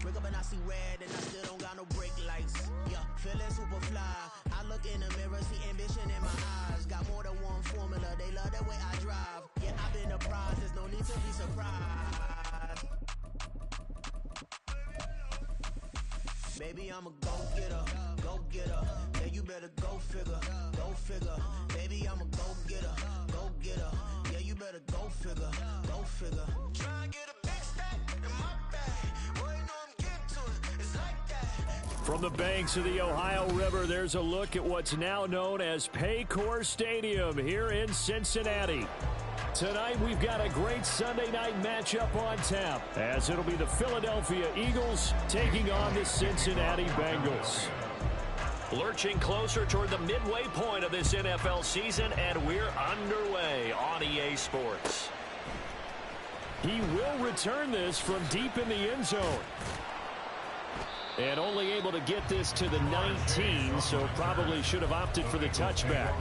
Wake up and I see red and I still don't got no brake lights. Yeah, feeling super fly. I look in the mirror, see ambition in my eyes. Got more than one formula, they love the way I drive. Yeah, I've been a prize, there's no need to be surprised. Baby, I'm a go-getter, go-getter. Yeah, you better go figure, go figure. Baby, I'm a go-getter, go-getter. Yeah, you better go figure, go figure. Try and get a big stack in my bag. Boy, you know I'm getting to it, it's like that. From the banks of the Ohio River, there's a look at what's now known as Paycor Stadium here in Cincinnati. Tonight, we've got a great Sunday night matchup on tap, as it'll be the Philadelphia Eagles taking on the Cincinnati Bengals. Lurching closer toward the midway point of this NFL season, and we're underway on EA Sports. He will return this from deep in the end zone. And only able to get this to the 19, so probably should have opted for the touchback.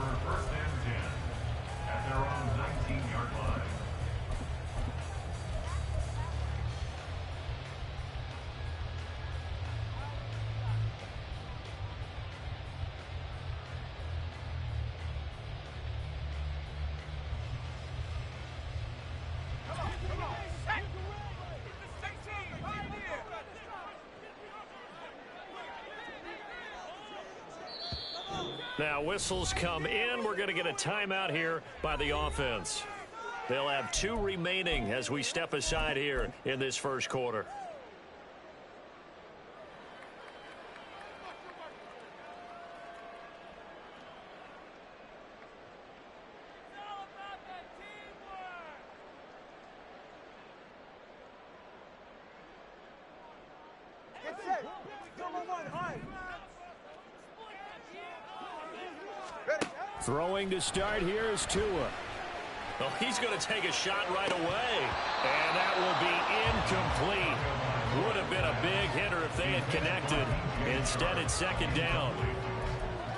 Now whistles come in. We're going to get a timeout here by the offense. They'll have 2 remaining as we step aside here in this first quarter. Throwing to start here is Tua. Well, he's going to take a shot right away. And that will be incomplete. Would have been a big hitter if they had connected. Instead, it's second down.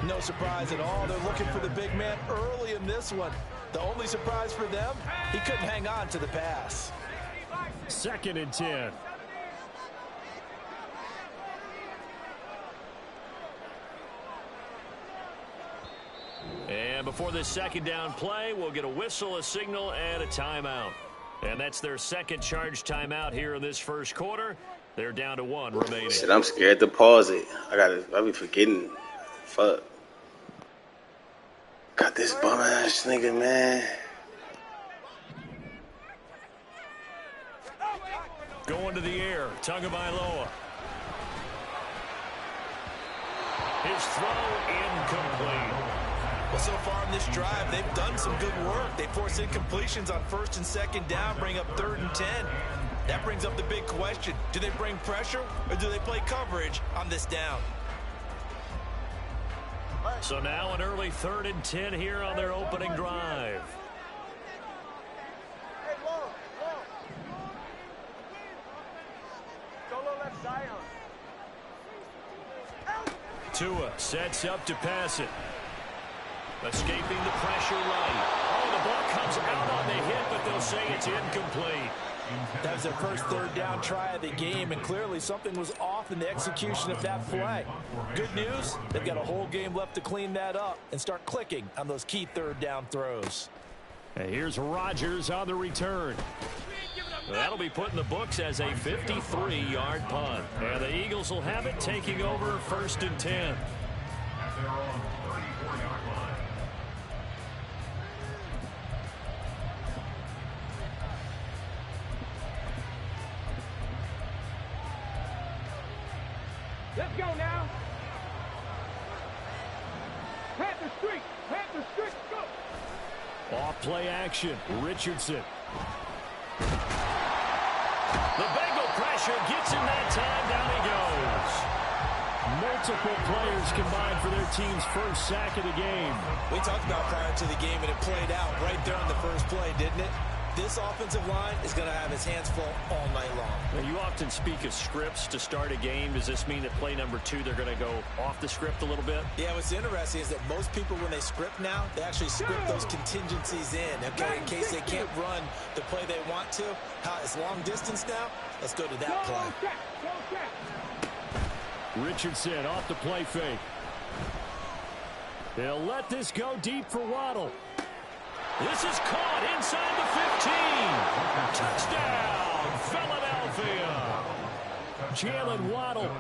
No surprise at all. They're looking for the big man early in this one. The only surprise for them, he couldn't hang on to the pass. 2nd and 10. And before this second down play, we'll get a whistle, a signal, and a timeout. And that's their second charge timeout here in this first quarter. They're down to 1 remaining. Shit, I'm scared to pause it. I be forgetting. Fuck. Got this bum ass nigga, man. Going to the air, Tagovailoa. His throw incomplete. Well, so far in this drive, they've done some good work. They force incompletions on 1st and 2nd down, bring up 3rd and 10. That brings up the big question. Do they bring pressure or do they play coverage on this down? So now an early 3rd and 10 here on their opening drive. Tua sets up to pass it. Escaping the pressure right. Oh, the ball comes out on the hit, but they'll say it's incomplete. That was their first 3rd down try of the game, and clearly something was off in the execution of that play. Good news, they've got a whole game left to clean that up and start clicking on those key 3rd down throws. And here's Rodgers on the return. That'll be put in the books as a 53-yard punt. And the Eagles will have it, taking over 1st and 10. Let's go now. Panther Street, go. Off play action, Richardson. The Bengal pressure gets him that time. Down he goes. Multiple players combined for their team's first sack of the game. We talked about prior to the game, and it played out right there on the first play, didn't it? This offensive line is going to have his hands full all night long. Now, you often speak of scripts to start a game. Does this mean that play number 2, they're going to go off the script a little bit? Yeah, what's interesting is that most people, when they script now, they actually script those contingencies in, okay, in case they can't run the play they want to. It's long distance now. Let's go to that play. Richardson off the play fake. They'll let this go deep for Waddle. This is caught inside the 15. Touchdown, Philadelphia. Jalen Waddle,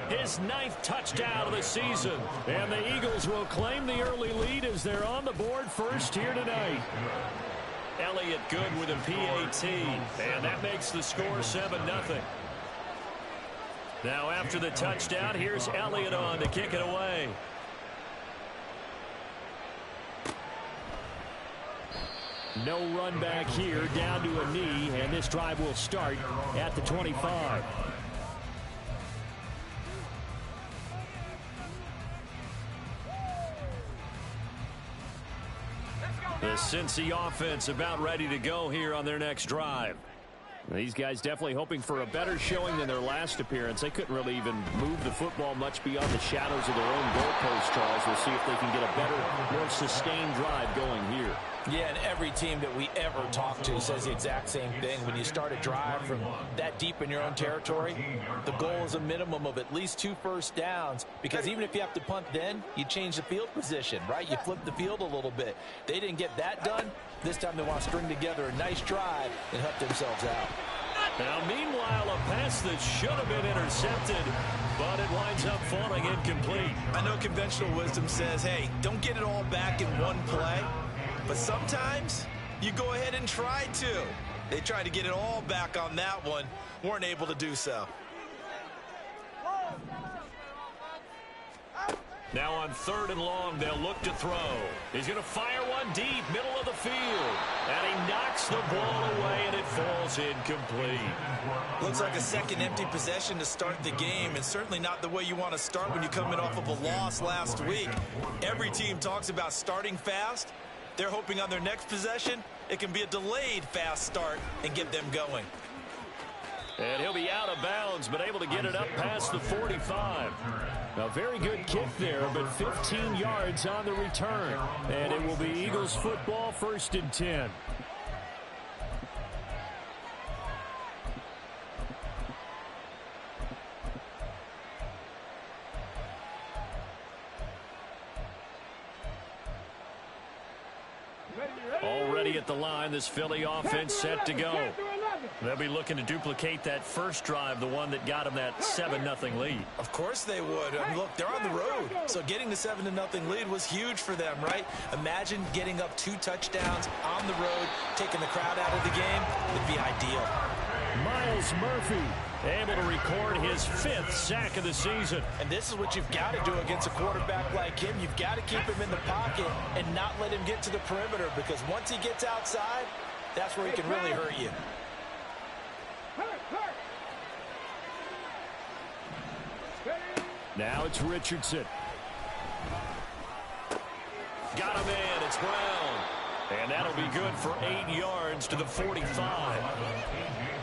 his 9th touchdown of the season. And the Eagles will claim the early lead as they're on the board first here tonight. Elliott good with a PAT. And that makes the score 7-0. Now after the touchdown, here's Elliott on to kick it away. No run back here, down to a knee, and this drive will start at the 25. The Cincy offense about ready to go here on their next drive. These guys definitely hoping for a better showing than their last appearance. They couldn't really even move the football much beyond the shadows of their own goalpost, Charles. We'll see if they can get a better, more sustained drive going here. Yeah, and every team that we ever talk to says the exact same thing. When you start a drive from that deep in your own territory, the goal is a minimum of at least 2 first downs, because even if you have to punt then, you change the field position, right? You flip the field a little bit. They didn't get that done. This time they want to string together a nice drive and help themselves out. Now, meanwhile, a pass that should have been intercepted, but it winds up falling incomplete. I know conventional wisdom says, hey, don't get it all back in one play. But sometimes you go ahead and try to. They tried to get it all back on that one. Weren't able to do so. Now on 3rd and long, they'll look to throw. He's going to fire one deep, middle of the field. And he knocks the ball away, and it falls incomplete. Looks like a second empty possession to start the game, and certainly not the way you want to start when you're coming off of a loss last week. Every team talks about starting fast. They're hoping on their next possession, it can be a delayed fast start and get them going. And he'll be out of bounds, but able to get it up past the 45. A very good kick there, but 15 yards on the return. And it will be Eagles football, 1st and 10. Already at the line, this Philly offense set to go. They'll be looking to duplicate that first drive, the one that got them that 7-0 lead. Of course they would. I mean, look, they're on the road. So getting the 7-0 lead was huge for them, right? Imagine getting up 2 touchdowns on the road, taking the crowd out of the game. It'd be ideal. Myles Murphy able to record his 5th sack of the season. And this is what you've got to do against a quarterback like him. You've got to keep him in the pocket and not let him get to the perimeter, because once he gets outside, that's where he can really hurt you. Now it's Richardson. Got him in. It's Brown. And that'll be good for 8 yards to the 45.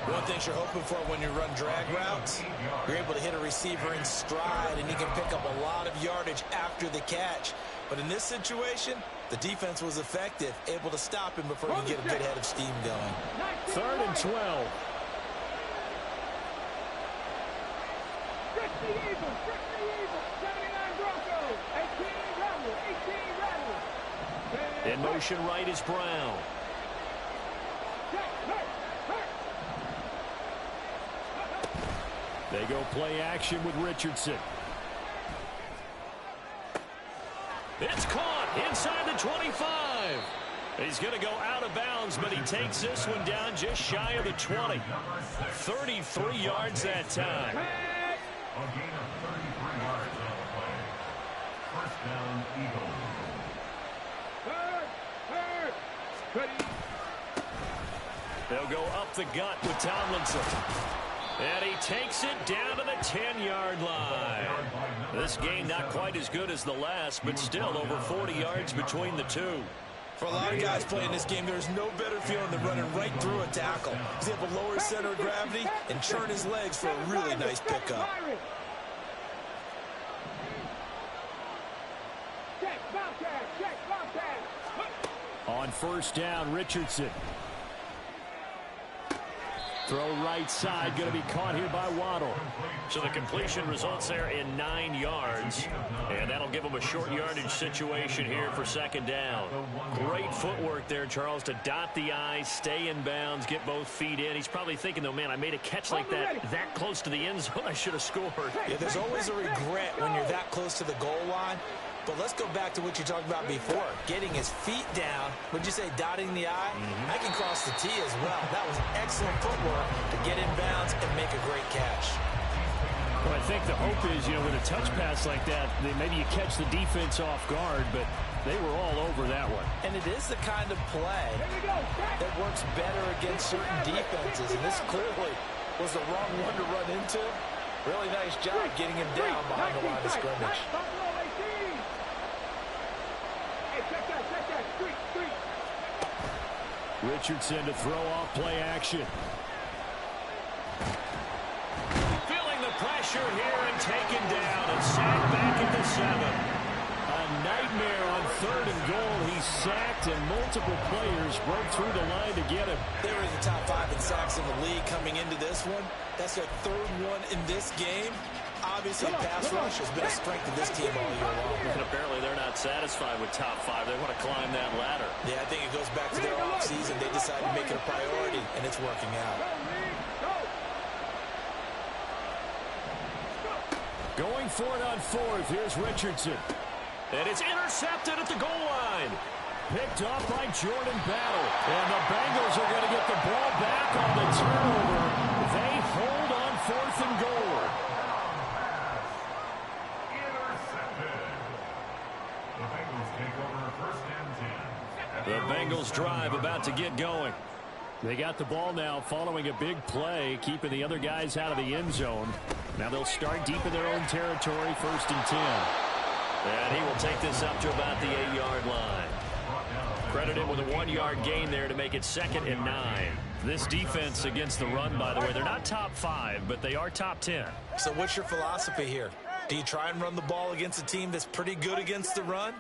One thing you're hoping for when you run drag routes, you're able to hit a receiver in stride, and you can pick up a lot of yardage after the catch. But in this situation, the defense was effective, able to stop him before he get a good head of steam going. 3rd and 12. In motion right is Brown. They go play action with Richardson. It's caught inside the 25. He's going to go out of bounds, but he takes this one down just shy of the 20. 33 yards that time. A gain of 33 yards on the play. First down, Eagles. They'll go up the gut with Tomlinson. And he takes it down to the 10-yard line. This game not quite as good as the last, but still over 40 yards between the two. For a lot of guys playing this game, there's no better feeling than running right through a tackle. He's able to lower his center of gravity and turn his legs for a really nice pickup. On 1st down, Richardson. Throw right side, going to be caught here by Waddle. So the completion results there in 9 yards, and that'll give them a short yardage situation here for second down. Great footwork there, Charles, to dot the I, stay in bounds, get both feet in. He's probably thinking, though, man, I made a catch like that close to the end zone. I should have scored. Yeah, there's always a regret when you're that close to the goal line. But let's go back to what you talked about before. Getting his feet down. Would you say dotting the I? I can cross the T as well. That was excellent footwork to get in bounds and make a great catch. Well, I think the hope is, with a touch pass like that, maybe you catch the defense off guard, but they were all over that one. And it is the kind of play that works better against certain defenses. And this clearly was the wrong one to run into. Really nice job getting him down behind the line of scrimmage. Richardson to throw off play action. Feeling the pressure here and taken down and sacked back at the 7. A nightmare on 3rd and goal. He's sacked and multiple players broke through the line to get him. They were in the top 5 in sacks in the league coming into this one. That's their 3rd one in this game. Obviously, pass rush has been a strength of this team all year long. And apparently they're not satisfied with top 5. They want to climb that ladder. Yeah, I think it goes back to their offseason. They decided to make it a priority, and it's working out. Going for it on 4th. Here's Richardson. And it's intercepted at the goal line. Picked off by Jordan Battle. And the Bengals are going to get the ball back on the turnover. They hold on 4th and goal. The Bengals drive about to get going. They got the ball now following a big play, keeping the other guys out of the end zone. Now they'll start deep in their own territory, 1st and 10. And he will take this up to about the 8-yard line. Credit him with a 1-yard gain there to make it 2nd and 9. This defense against the run, by the way, they're not top 5, but they are top 10. So what's your philosophy here? Do you try and run the ball against a team that's pretty good against the run?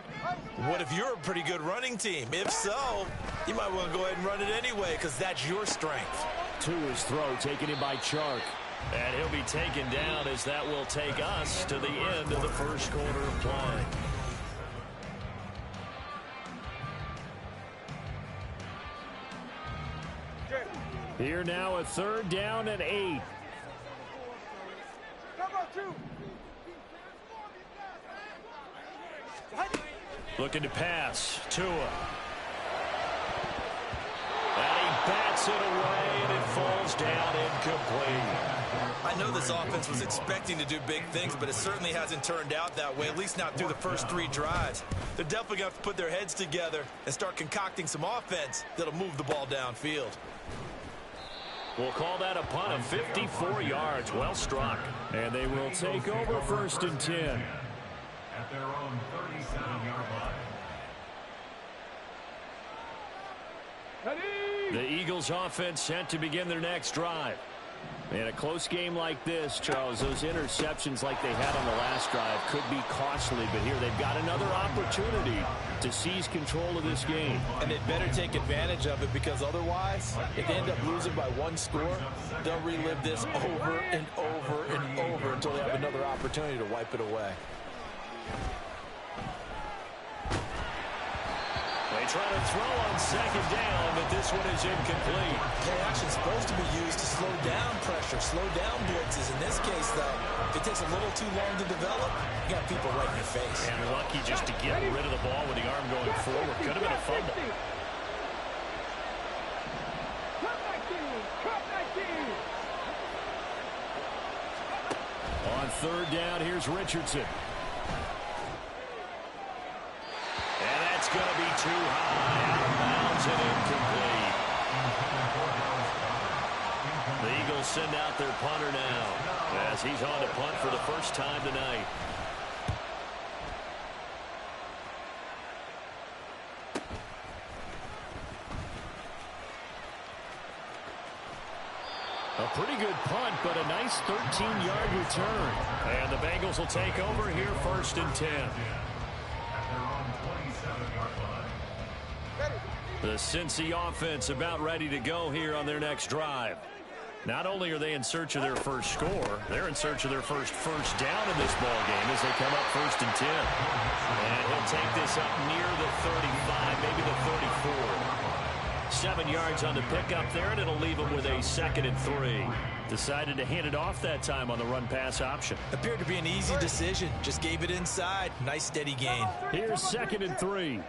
What if you're a pretty good running team? If so, you might want to go ahead and run it anyway because that's your strength. To his throw, taken in by Chark. And he'll be taken down as that will take us to the end of the first quarter of play. Here now a 3rd down and 8. Looking to pass. Tua. And he bats it away, and it falls down incomplete. I know this offense was expecting to do big things, but it certainly hasn't turned out that way, at least not through the first 3 drives. They're definitely going to have to put their heads together and start concocting some offense that'll move the ball downfield. We'll call that a punt of 54 yards. Well struck. And they will take over 1st and 10. At their own 37-yard line. The Eagles offense set to begin their next drive. In a close game like this, Charles, those interceptions like they had on the last drive could be costly, but here they've got another opportunity to seize control of this game. And they'd better take advantage of it because otherwise, if they end up losing by 1 score, they'll relive this over and over and over until they have another opportunity to wipe it away. They try to throw on 2nd down, but this one is incomplete. Play action's supposed to be used to slow down pressure, slow down blitzes. In this case, though, if it takes a little too long to develop, you got people right in your face. And lucky just to get rid of the ball with the arm going forward. Could have been a fumble. On 3rd down, here's Richardson. And that's going to be too high. Out of bounds and incomplete. The Eagles send out their punter now as he's on to punt for the first time tonight. A pretty good punt, but a nice 13-yard return. And the Bengals will take over here 1st and 10. The Cincy offense about ready to go here on their next drive. Not only are they in search of their first score, they're in search of their first down in this ball game as they come up 1st and 10. And he'll take this up near the 35, maybe the 34. 7 yards on the pickup there, and it'll leave him with a 2nd and 3. Decided to hand it off that time on the run-pass option. Appeared to be an easy decision. Just gave it inside. Nice steady gain. Here's 2nd and 3.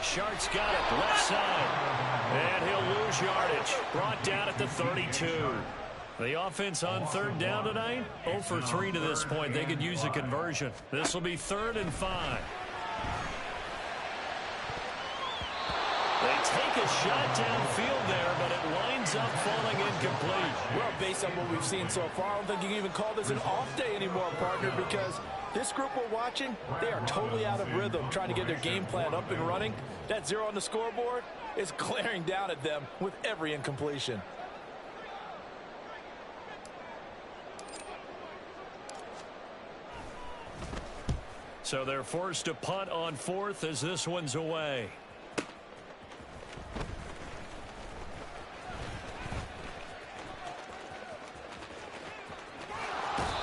Shart's got it, left side. And he'll lose yardage. Brought down at the 32. The offense on 3rd down tonight, 0 for 3 to this point. They could use a conversion. This will be 3rd and 5. They take a shot downfield there, but it winds up falling incomplete. Well, based on what we've seen so far, I don't think you can even call this an off day anymore, partner, because this group we're watching, they are totally out of rhythm, trying to get their game plan up and running. That 0 on the scoreboard is glaring down at them with every incompletion. So they're forced to punt on 4th as this one's away.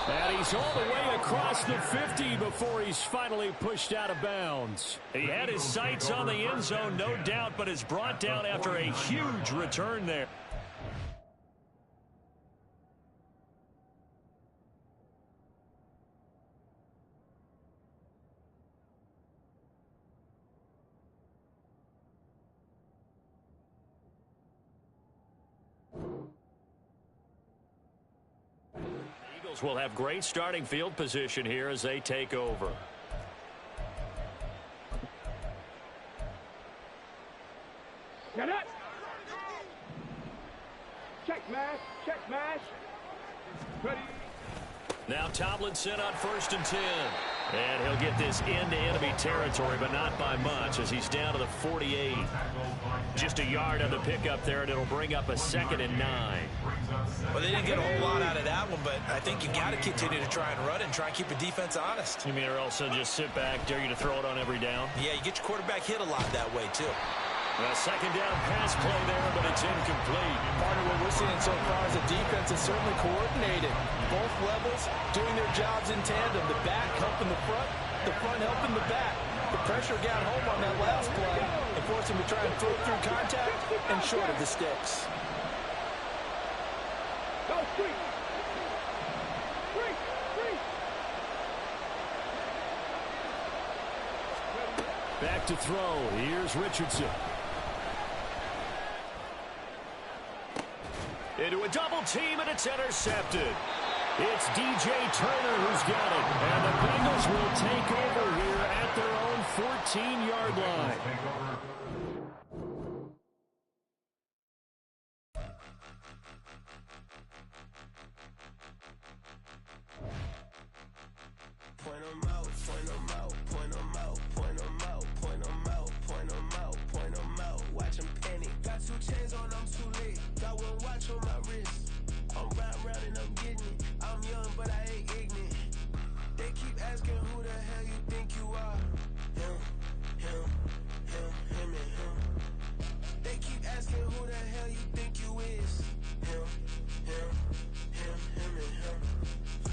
And he's all the way across the 50 before he's finally pushed out of bounds. He had his sights on the end zone, no doubt, but is brought down after a huge return there. Will have great starting field position here as they take over. Get it. Check smash. Ready. Now Tomlinson on 1st and 10. And he'll get this into enemy territory, but not by much as he's down to the 48. Just a yard on the pickup there, and it'll bring up a 2nd and 9. Well, they didn't get a whole lot out of that one, but I think you got to continue to try and run and try and keep the defense honest. You mean, or else they'll just sit back, dare you to throw it on every down? Yeah, you get your quarterback hit a lot that way, too. A 2nd down pass play there, but it's incomplete. Partner, what we're seeing so far is the defense is certainly coordinated. Both levels doing their jobs in tandem. The back helping the front helping the back. The pressure got home on that last play and forced him to try and throw through contact and short of the sticks. Go street. Back to throw. Here's Richardson. Into a double team, and it's intercepted. It's DJ Turner who's got it. And the Bengals will take over here at their own 14-yard line. Point 'em out, point 'em out, point 'em out, point 'em out, point 'em out, point 'em out, point 'em out. Watch 'em panic. Got 2 chains on, I'm too late. Got 1 watch on my wrist. I'm round and I'm getting it. I'm young, but I ain't ignorant. They keep asking who the hell you think you are. Him, and him. They keep asking who the hell you think you is. Him, and him.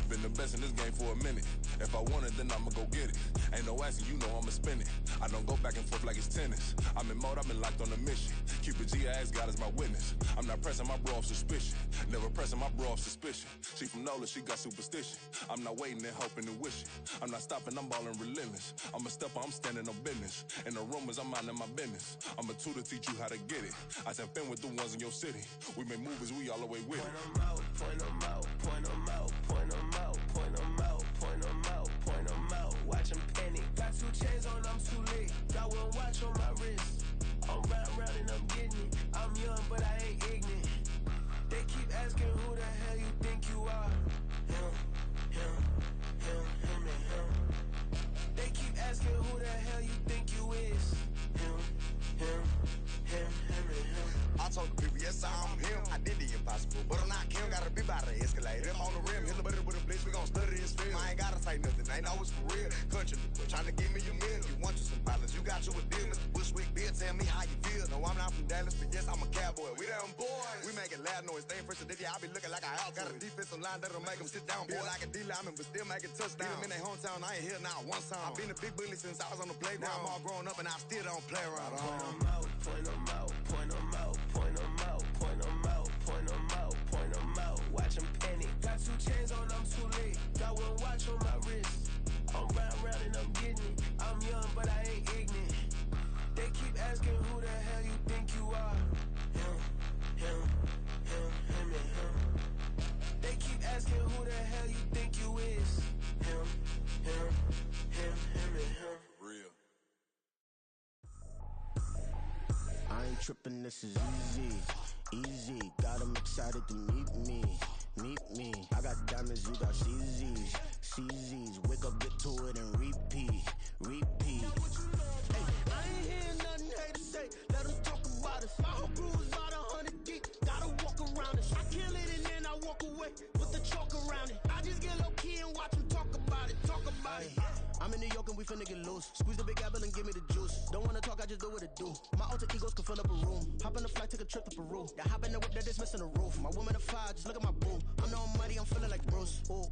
Been the best in this game for a minute. If I want it, then I'ma go get it. Ain't no asking, you know I'ma spin it. I don't go back and forth like it's tennis. I'm in mode, I've been locked on a mission. Cupid G, I ask God as my witness. I'm not pressing my bro off suspicion. Never pressing my bro off suspicion. She from Nola, she got superstition. I'm not waiting and hoping and wishing. I'm not stopping, I'm balling relentless. I'm a stepper, I'm standing on business. In the rumors, I'm minding my business. I'm a tutor, teach you how to get it. I said, fin with the ones in your city. We make movies, we all the way with it. Point 'em out, point 'em out, point 'em out, point 'em out, point 'em out, point 'em out, point 'em out. Watch 'em panic. Got 2 chains on, I'm too late. Got 1 watch on my wrist. I'm round and I'm getting it. I'm young, but I ain't ignorant. They keep asking who the hell you think you are. Him, and him. They keep asking who the hell you think you is. Him, and him. I told the people, yes, I'm him. I did the impossible, but I'm not Kim. Gotta be by the escalator. I'm on the rim, hit the butter with a blitz. We gon' study this film. I ain't gotta say nothing, ain't always for real. Country, trying to give me a meal. You want you some balance, you got you a deal. Mr. Bushwick Bill, tell me how you feel. No, I'm not from Dallas, but yes, I'm a cowboy. We them boys. We making loud noise, staying fresh to this, yeah, I be looking like a house. Got a defensive line that'll make them sit down. Feel like a D-lineman, but still making touchdowns. Beat them in their hometown, I ain't here now one song. I've been a big bully since I was on the playground. Now I'm all grown up and I still don't play around. Point them out, point them out, point them out, point them out, point them out, point them out, point them out. Watch them panic. Got 2 chains on, I'm too late. Got 1 watch on my wrist. I'm round and I'm getting it. I'm young, but I ain't ignorant. They keep asking who the hell you think you are. Him, and him. They keep asking who the hell you think you is. Him, and him. Real. I ain't tripping, this is easy. Got them excited to meet me. I got diamonds, you got CZs. Wake up, get to it, and repeat. Hey, I ain't hearing nothing haters say. Let them talk about us. My whole crew is about 100 deep. Gotta walk around us. I kill it and then I walk away. Put the chalk around it. I just get low key and watch them talk about it. I'm in New York and we finna get loose. Squeeze the big apple and give me the juice. Don't wanna talk, I just do what it do. My alter egos can fill up a room. Hop on the flight, take a trip to Peru. That hop in the whip that is missing the roof. My woman a fire, just look at my boo. I'm the almighty, I'm feeling like Bruce. Ooh.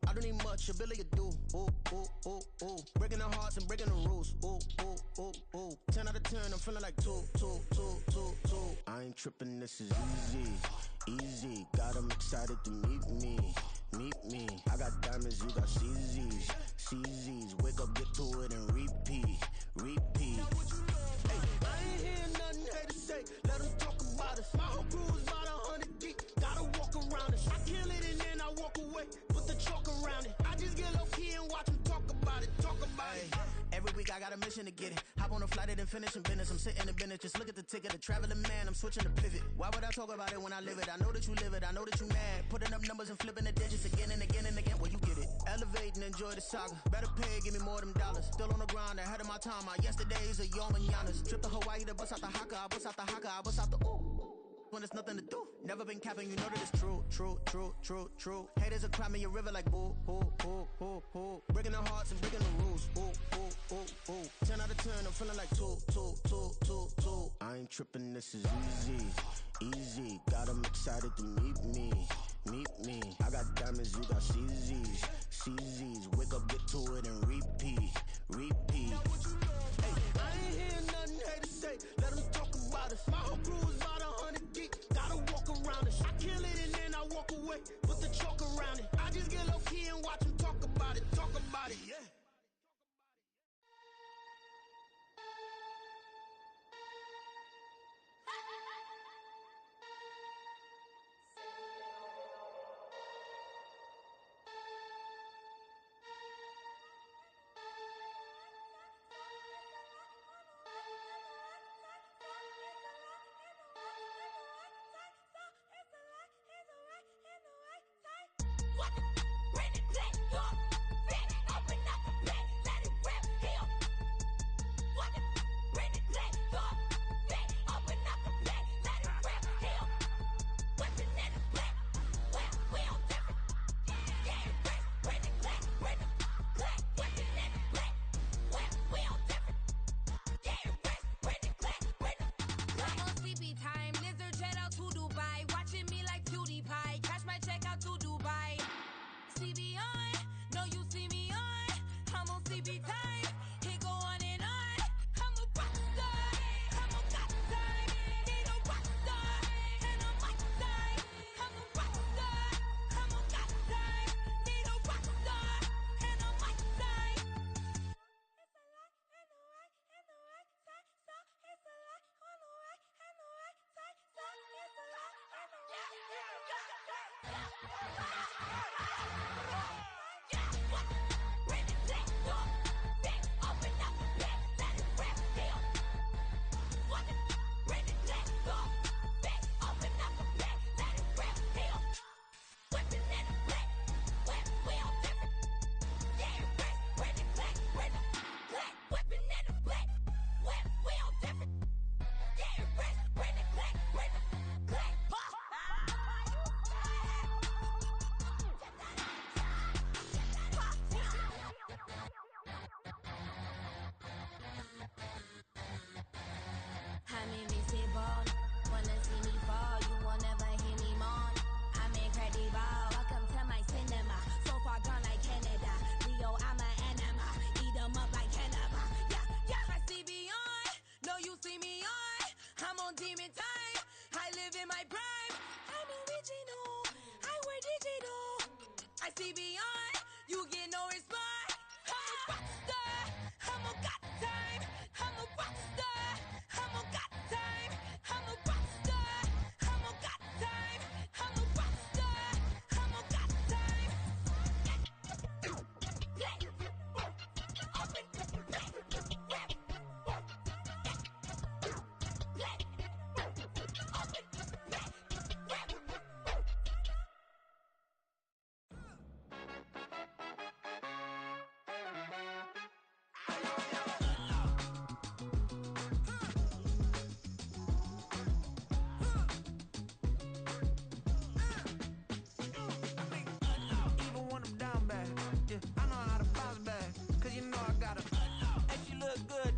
I don't need much, ability to do. Ooh. Breaking the hearts and breaking the rules. Ooh. 10 out of 10, I'm feeling like 2. I ain't tripping, this is easy. Got them excited to meet me. I got diamonds, you got CZs. Wake up, get to it, and repeat. Hey, I ain't hearing nothing haters say. Let them talk about us. My whole crew is about 100 deep. Gotta walk around us. I kill it and then I walk away. Put the chalk around it. I just get low key and watch them talk about it. Every week I got a mission to get it. Hop on a flight and then finish in business. I'm sitting in business, just look at the ticket. A traveling man, I'm switching to pivot. Why would I talk about it when I live it? I know that you live it, I know that you mad. Putting up numbers and flipping the digits again and again. Well, you get it. Elevate and enjoy the saga. Better pay, give me more of them dollars. Still on the grind, ahead of my time. My yesterdays are your mananas. Trip to Hawaii to bust out the haka. I bust out the ooh. When there's nothing to do. Never been capping, you know that it's true. Haters are climb me a river like boo. Breaking their hearts and breaking the rules. Ooh. 10 out of 10, I'm feeling like 2. I ain't tripping, this is easy. Got them excited to meet me. I got diamonds, you got CZs. Wake up, get to it, and repeat. Hey, I ain't hearing nothing haters say. Let them talk about us. My whole crew is about 100 deep. Gotta walk around us. I kill it and then I walk away. Put the chalk around it. I just get low key and watch them talk about it. Yeah.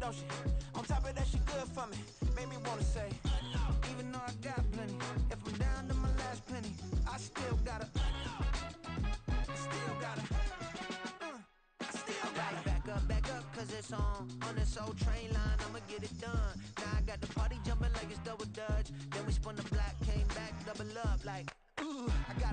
don't she? On top of that, she good for me. Made me wanna say, even though I got plenty, if I'm down to my last penny, I still gotta, back up, cause it's on this old train line, I'ma get it done. Now I got the party jumping like it's double dutch. Then we spun the block, came back, double up like, ooh, I got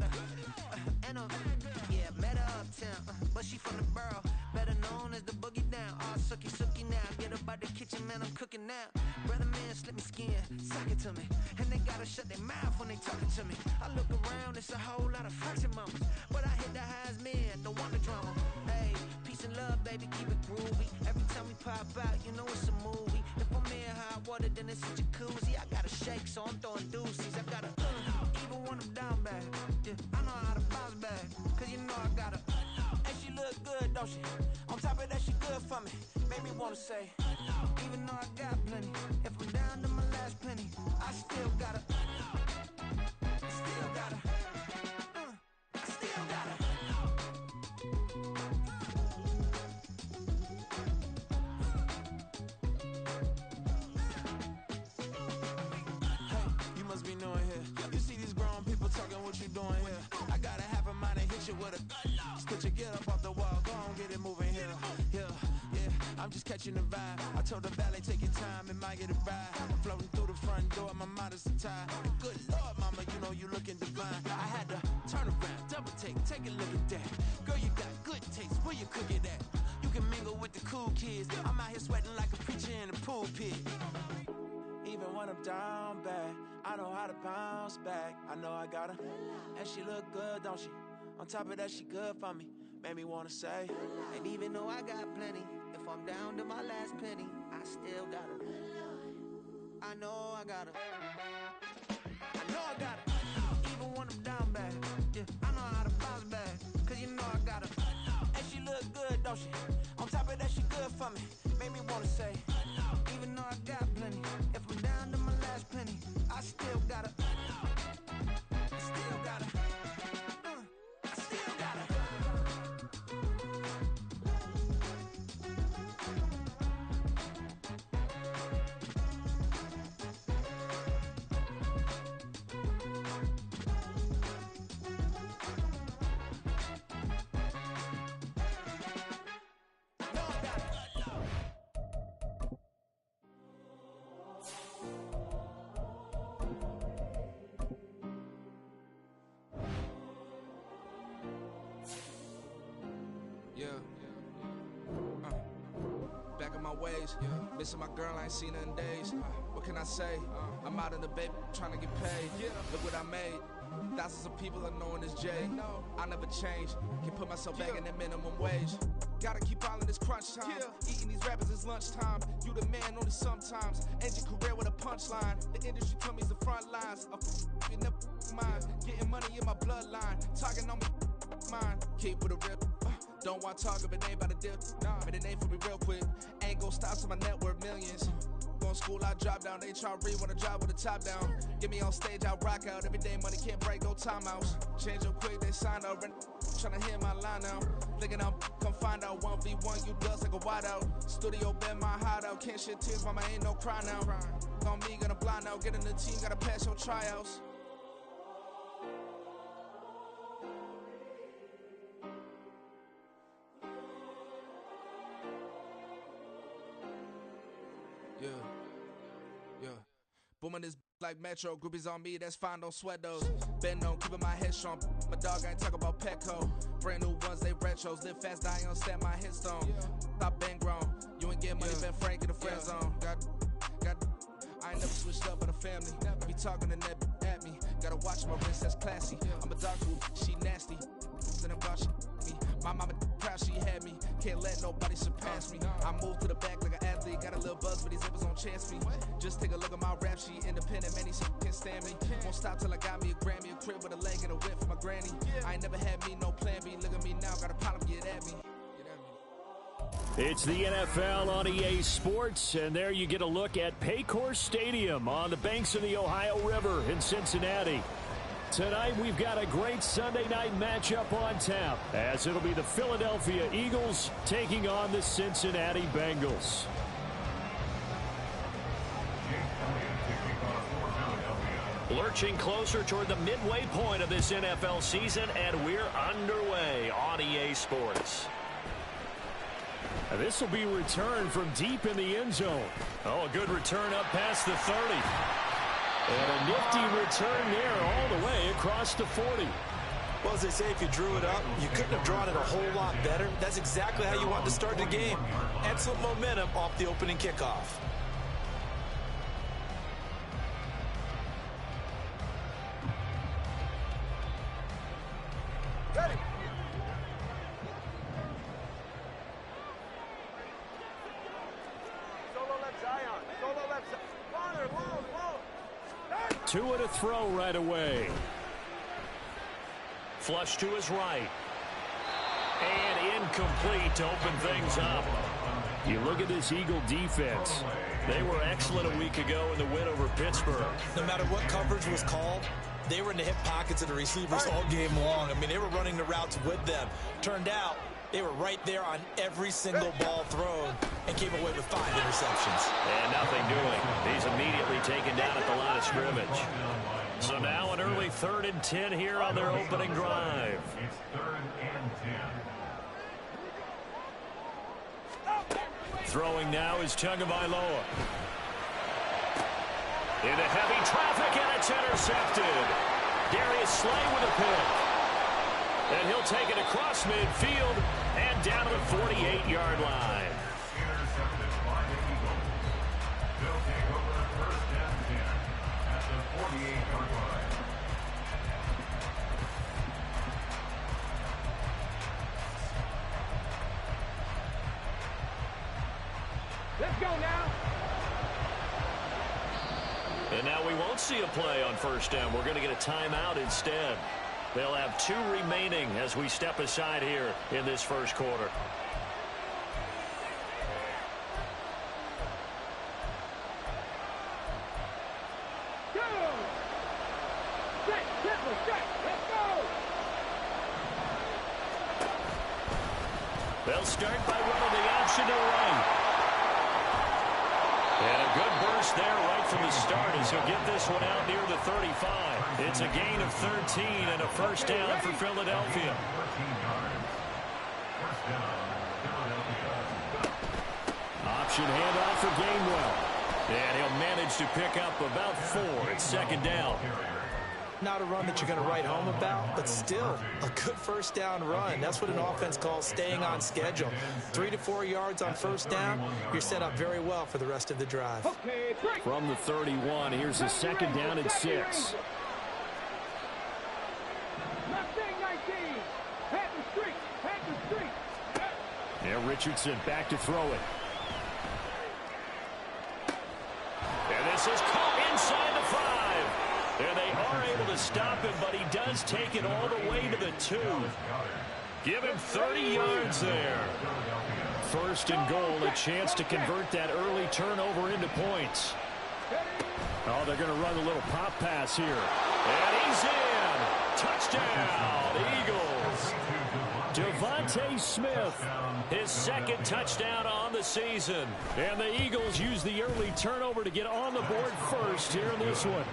met her uptown, but she from the borough, better known as the boogie down. All sookie now, get up out the kitchen, man, I'm cooking now. Brother man, slip me skin, suck it to me, and they gotta shut their mouth when they talking to me. I look around, it's a whole lot of fraction mamas, but I hit the highs, man, don't want the drama. Hey, peace and love, baby, keep it groovy. Every time we pop out, you know it's a movie. If I'm in hot water, then it's a jacuzzi. I gotta shake, so I'm throwing deuces. I gotta, even when I'm down bad, yeah, I know how to bounce back, cause you know I gotta, and she look good, don't she? On top of that, she good for me. Made me wanna say, even though I got plenty, if I'm down to my last penny, I still gotta, catching the vibe. I told the valet, take your time, it might get a ride. Floating through the front door, my mind is tied. Good Lord, mama, you know you looking divine. I had to turn around, double take a look at that. Girl, you got good taste, where you cook it at? You can mingle with the cool kids. I'm out here sweating like a preacher in a pulpit. Even when I'm down bad, I know how to bounce back. I know I gotta, and she look good, don't she? On top of that, she good for me. Made me wanna say, and even though I got plenty, if I'm down to my last penny, I still gotta, I know I gotta, even when I'm down bad, yeah, I know how to bounce back, cause you know I gotta, and she look good, don't she? On top of that, she good for me. Made me wanna say, even though I got plenty, if I'm down to my last penny, I still gotta, Back in my ways, missing my girl, I ain't seen her in days. What can I say? I'm out in the baby, trying to get paid. Look what I made. Thousands of people are knowing this Jay. I never change. Can put myself back in that minimum wage. Gotta keep all in this crunch time. Eating these rappers is lunchtime. You the man only sometimes. End your career with a punchline. The industry told me it's the front lines. You never mind. Getting money in my bloodline. Talking on me, mine. Keep with a real. Don't want to talk if it ain't about a deal. But it ain't for me real quick. Ain't gon' stop so my net worth millions. Going school, I drop down. They try to read when I drive with the top down. Get me on stage, I rock out. Every day money can't break, no timeouts. Change up quick, they sign up. Tryna hear my line now. Thinking I'm come find out 1v1, you dust like a wideout. Studio been my hideout. Can't shed tears, mama ain't no cry now. On me, gonna blind out. Get in the team, gotta pass your tryouts. Yeah. Booming this like Metro. Groupies on me, that's fine, don't sweat those. Been on, keeping my head strong. My dog ain't talking about Petco. Brand new ones, they retros. Live fast, die on stand my headstone. Stop been grown. You ain't get money, been frank in the friend zone. I ain't never switched up on the family. Be talking to that at me. Gotta watch my wrist, that's classy. I'm a dog who, she nasty. Then about she me. My mama proud she had me. Can't let nobody surpass me. I move to the back like an athlete. Got a little buzz, but these zippers don't chance me. Just take a look at my rap sheet. Independent, man, these can't stand me. Won't stop till I got me a Grammy, a crib with a leg and a whip for my granny. I ain't never had me no plan B. Look at me now, got a problem, get at me. It's the NFL on EA Sports, and there you get a look at Paycor Stadium on the banks of the Ohio River in Cincinnati. Tonight, we've got a great Sunday night matchup on tap, as it'll be the Philadelphia Eagles taking on the Cincinnati Bengals. Lurching closer toward the midway point of this NFL season, and we're underway on EA Sports. This will be returned from deep in the end zone. Oh, a good return up past the 30. And a nifty return there all the way across the 40. Well, as they say, if you drew it up, you couldn't have drawn it a whole lot better. That's exactly how you want to start the game. Excellent momentum off the opening kickoff. Ready. Solo left Zion. Solo left Zion. Father, whoa. Tua to throw right away. Flush to his right. And incomplete to open things up. You look at this Eagle defense. They were excellent a week ago in the win over Pittsburgh. No matter what coverage was called, they were in the hip pockets of the receivers all game long. I mean, they were running the routes with them. Turned out, they were right there on every single ball thrown and came away with 5 interceptions. And nothing doing. He's immediately taken down at the line of scrimmage. So now an early 3rd and 10 here on their opening drive. It's 3rd and 10. Throwing now is Tagovailoa. Into heavy traffic, and it's intercepted. Darius Slay with a pick. And he'll take it across midfield and down to the 48-yard line. Intercepted by the Eagles. They'll take over 1st and 10 at the 48-yard line. Let's go now. And now we won't see a play on 1st down. We're going to get a timeout instead. They'll have 2 remaining as we step aside here in this 1st quarter. Go! Set, triple, set. Let's go! They'll start by running the option to the right. And a good burst there right from the start as he'll get this one out near the 35. It's a gain of 13 and a 1st down for Philadelphia. 13 yards. 1st down, Philadelphia. Option handoff for Gainwell. And he'll manage to pick up about 4. It's 2nd down. Not a run that you're going to write home about, but still a good 1st down run. That's what an offense calls staying on schedule. 3 to 4 yards on 1st down, you're set up very well for the rest of the drive. Okay, break. From the 31, here's a 2nd down and 6. Mustang 19. Head the street. Head the street. Yeah, Richardson back to throw it. And this is caught inside the 5. And they are able to stop him, but he does take it all the way to the 2. Give him 30 yards there. 1st and goal, a chance to convert that early turnover into points. Oh, they're going to run a little pop pass here. And he's in. Touchdown, Eagles. Devontae Smith, his 2nd touchdown on the season. And the Eagles use the early turnover to get on the board first here in this one.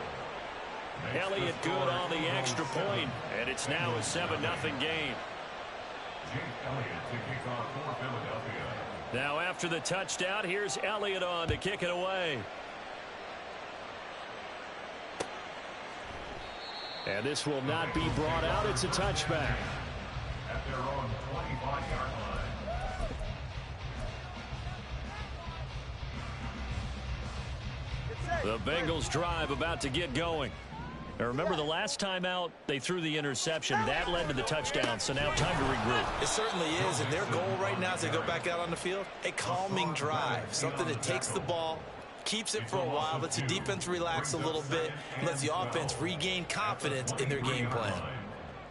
Elliott good on the extra point, and it's now a 7-0 game. Jake Elliott to kick off for Philadelphia. Now after the touchdown, here's Elliott on to kick it away. And this will not be brought out. It's a touchback. At their own 25-yard line. The Bengals drive about to get going. Now remember, the last time out, they threw the interception. That led to the touchdown, so now time to regroup. It certainly is, and their goal right now as they go back out on the field, a calming drive, something that takes the ball, keeps it for a while, lets the defense relax a little bit, and lets the offense regain confidence in their game plan.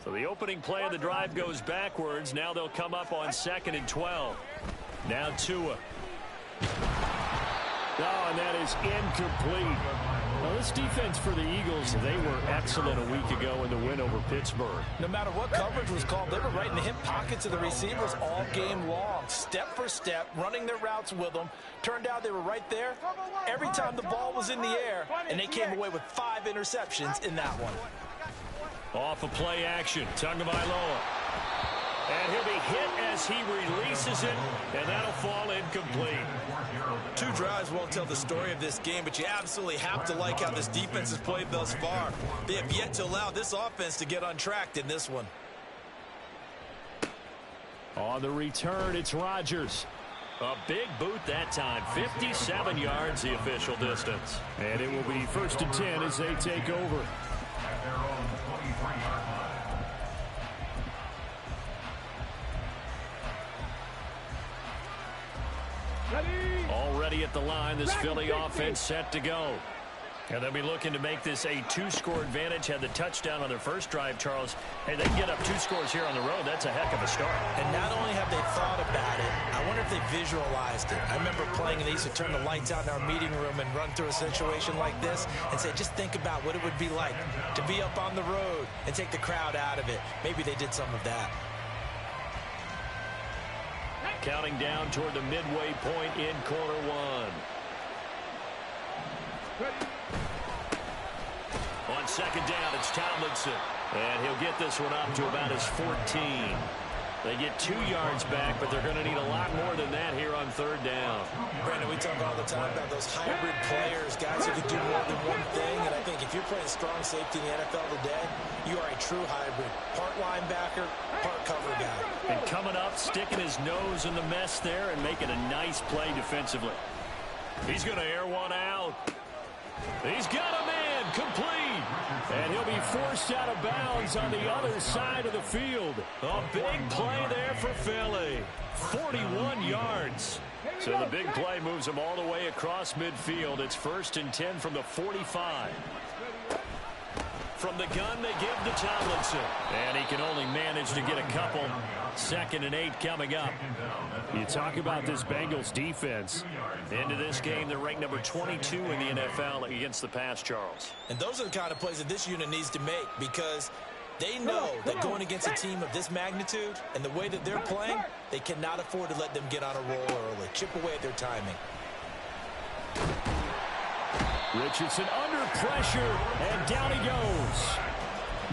So the opening play of the drive goes backwards. Now they'll come up on 2nd and 12. Now Tua. Oh, and that is incomplete. Well, this defense for the Eagles, they were excellent a week ago in the win over Pittsburgh. No matter what coverage was called, they were right in the hip pockets of the receivers all game long. Step for step, running their routes with them. Turned out they were right there every time the ball was in the air, and they came away with 5 interceptions in that one. Off of play action, Tagovailoa. And he'll be hit as he releases it, and that'll fall incomplete. 2 drives won't tell the story of this game, but you absolutely have to like how this defense has played thus far. They have yet to allow this offense to get untracked in this one. On the return, it's Rodgers. A big boot that time. 57 yards the official distance. And it will be 1st and 10 as they take over. At their own 23-yard line. Already at the line, this Philly offense set to go. And they'll be looking to make this a 2-score advantage. Had the touchdown on their first drive, Charles. Hey, they can get up 2 scores here on the road. That's a heck of a start. And not only have they thought about it, I wonder if they visualized it. I remember playing, and they used to turn the lights out in our meeting room and run through a situation like this and say, just think about what it would be like to be up on the road and take the crowd out of it. Maybe they did some of that. Counting down toward the midway point in quarter 1. On 2nd down, it's Tomlinson. And he'll get this one up to about his 14. They get 2 yards back, but they're going to need a lot more than that here on 3rd down. Brandon, we talk all the time about those hybrid players, guys who can do more than one thing. And I think if you're playing strong safety in the NFL today, you are a true hybrid. Part linebacker, part cover guy. And coming up, sticking his nose in the mess there and making a nice play defensively. He's going to air one out. He's got a man complete. And he'll be forced out of bounds on the other side of the field. A big play there for Philly. 41 yards. So the big play moves him all the way across midfield. It's 1st and 10 from the 45. From the gun, they give to Tomlinson. And he can only manage to get a couple. 2nd and 8 coming up. You talk about this Bengals defense. Into this game, they're ranked number 22 in the NFL against the pass, Charles. And those are the kind of plays that this unit needs to make, because they know that going against a team of this magnitude and the way that they're playing, they cannot afford to let them get on a roll early. Chip away at their timing. Richardson under pressure, and down he goes.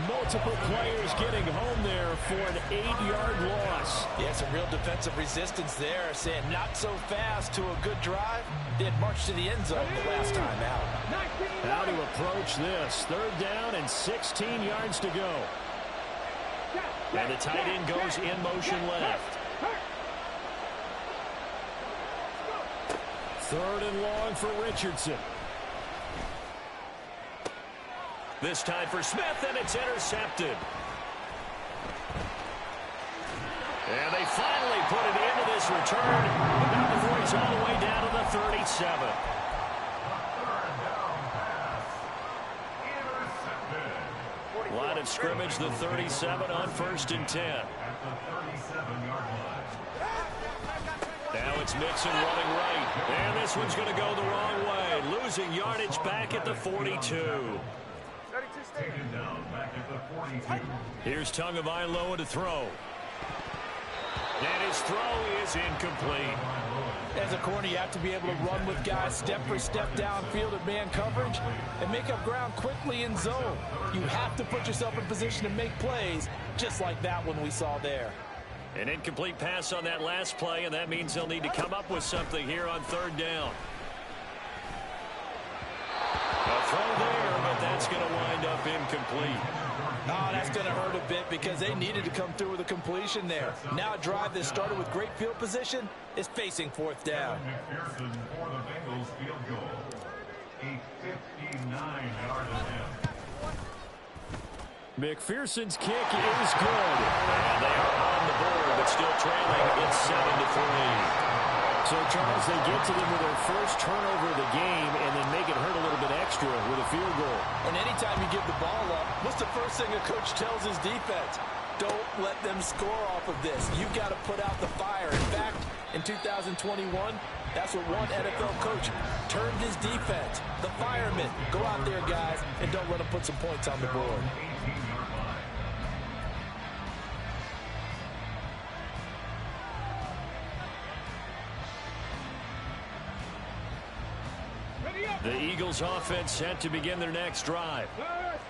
Multiple players getting home there for an 8-yard loss. Yeah, some real defensive resistance there, saying not so fast to a good drive. They had marched to the end zone the last time out. How to approach this. 3rd down and 16 yards to go. And the tight end goes in motion left. 3rd and long for Richardson. This time for Smith, and it's intercepted. And they finally put it into this return. But not before he's all the way down to the 37. Line of scrimmage, the 37 on 1st and 10. Now it's Mixon running right. And this one's going to go the wrong way. Losing yardage back at the 42. Here's Tagovailoa to throw. And his throw is incomplete. As a corner, you have to be able to run with guys step for step downfield at man coverage and make up ground quickly in zone. You have to put yourself in position to make plays, just like that one we saw there. An incomplete pass on that last play, and that means they'll need to come up with something here on 3rd down. A throw there, but that's going to wind up incomplete. Oh, that's going to hurt a bit because they needed to come through with a completion there. Now a drive that started with great field position is facing 4th down. McPherson for the Bengals field goal. A 59-yard attempt. McPherson's kick is good. And they are on the board, but still trailing. It's 7-3. So, Charles, they get to them with their first turnover of the game and then make it hurt a little bit extra with a field goal. And anytime you give the ball up, what's the first thing a coach tells his defense? Don't let them score off of this. You've got to put out the fire. In fact, in 2021, that's what one NFL coach termed his defense. The firemen. Go out there, guys, and don't let them put some points on the board. The Eagles offense set to begin their next drive.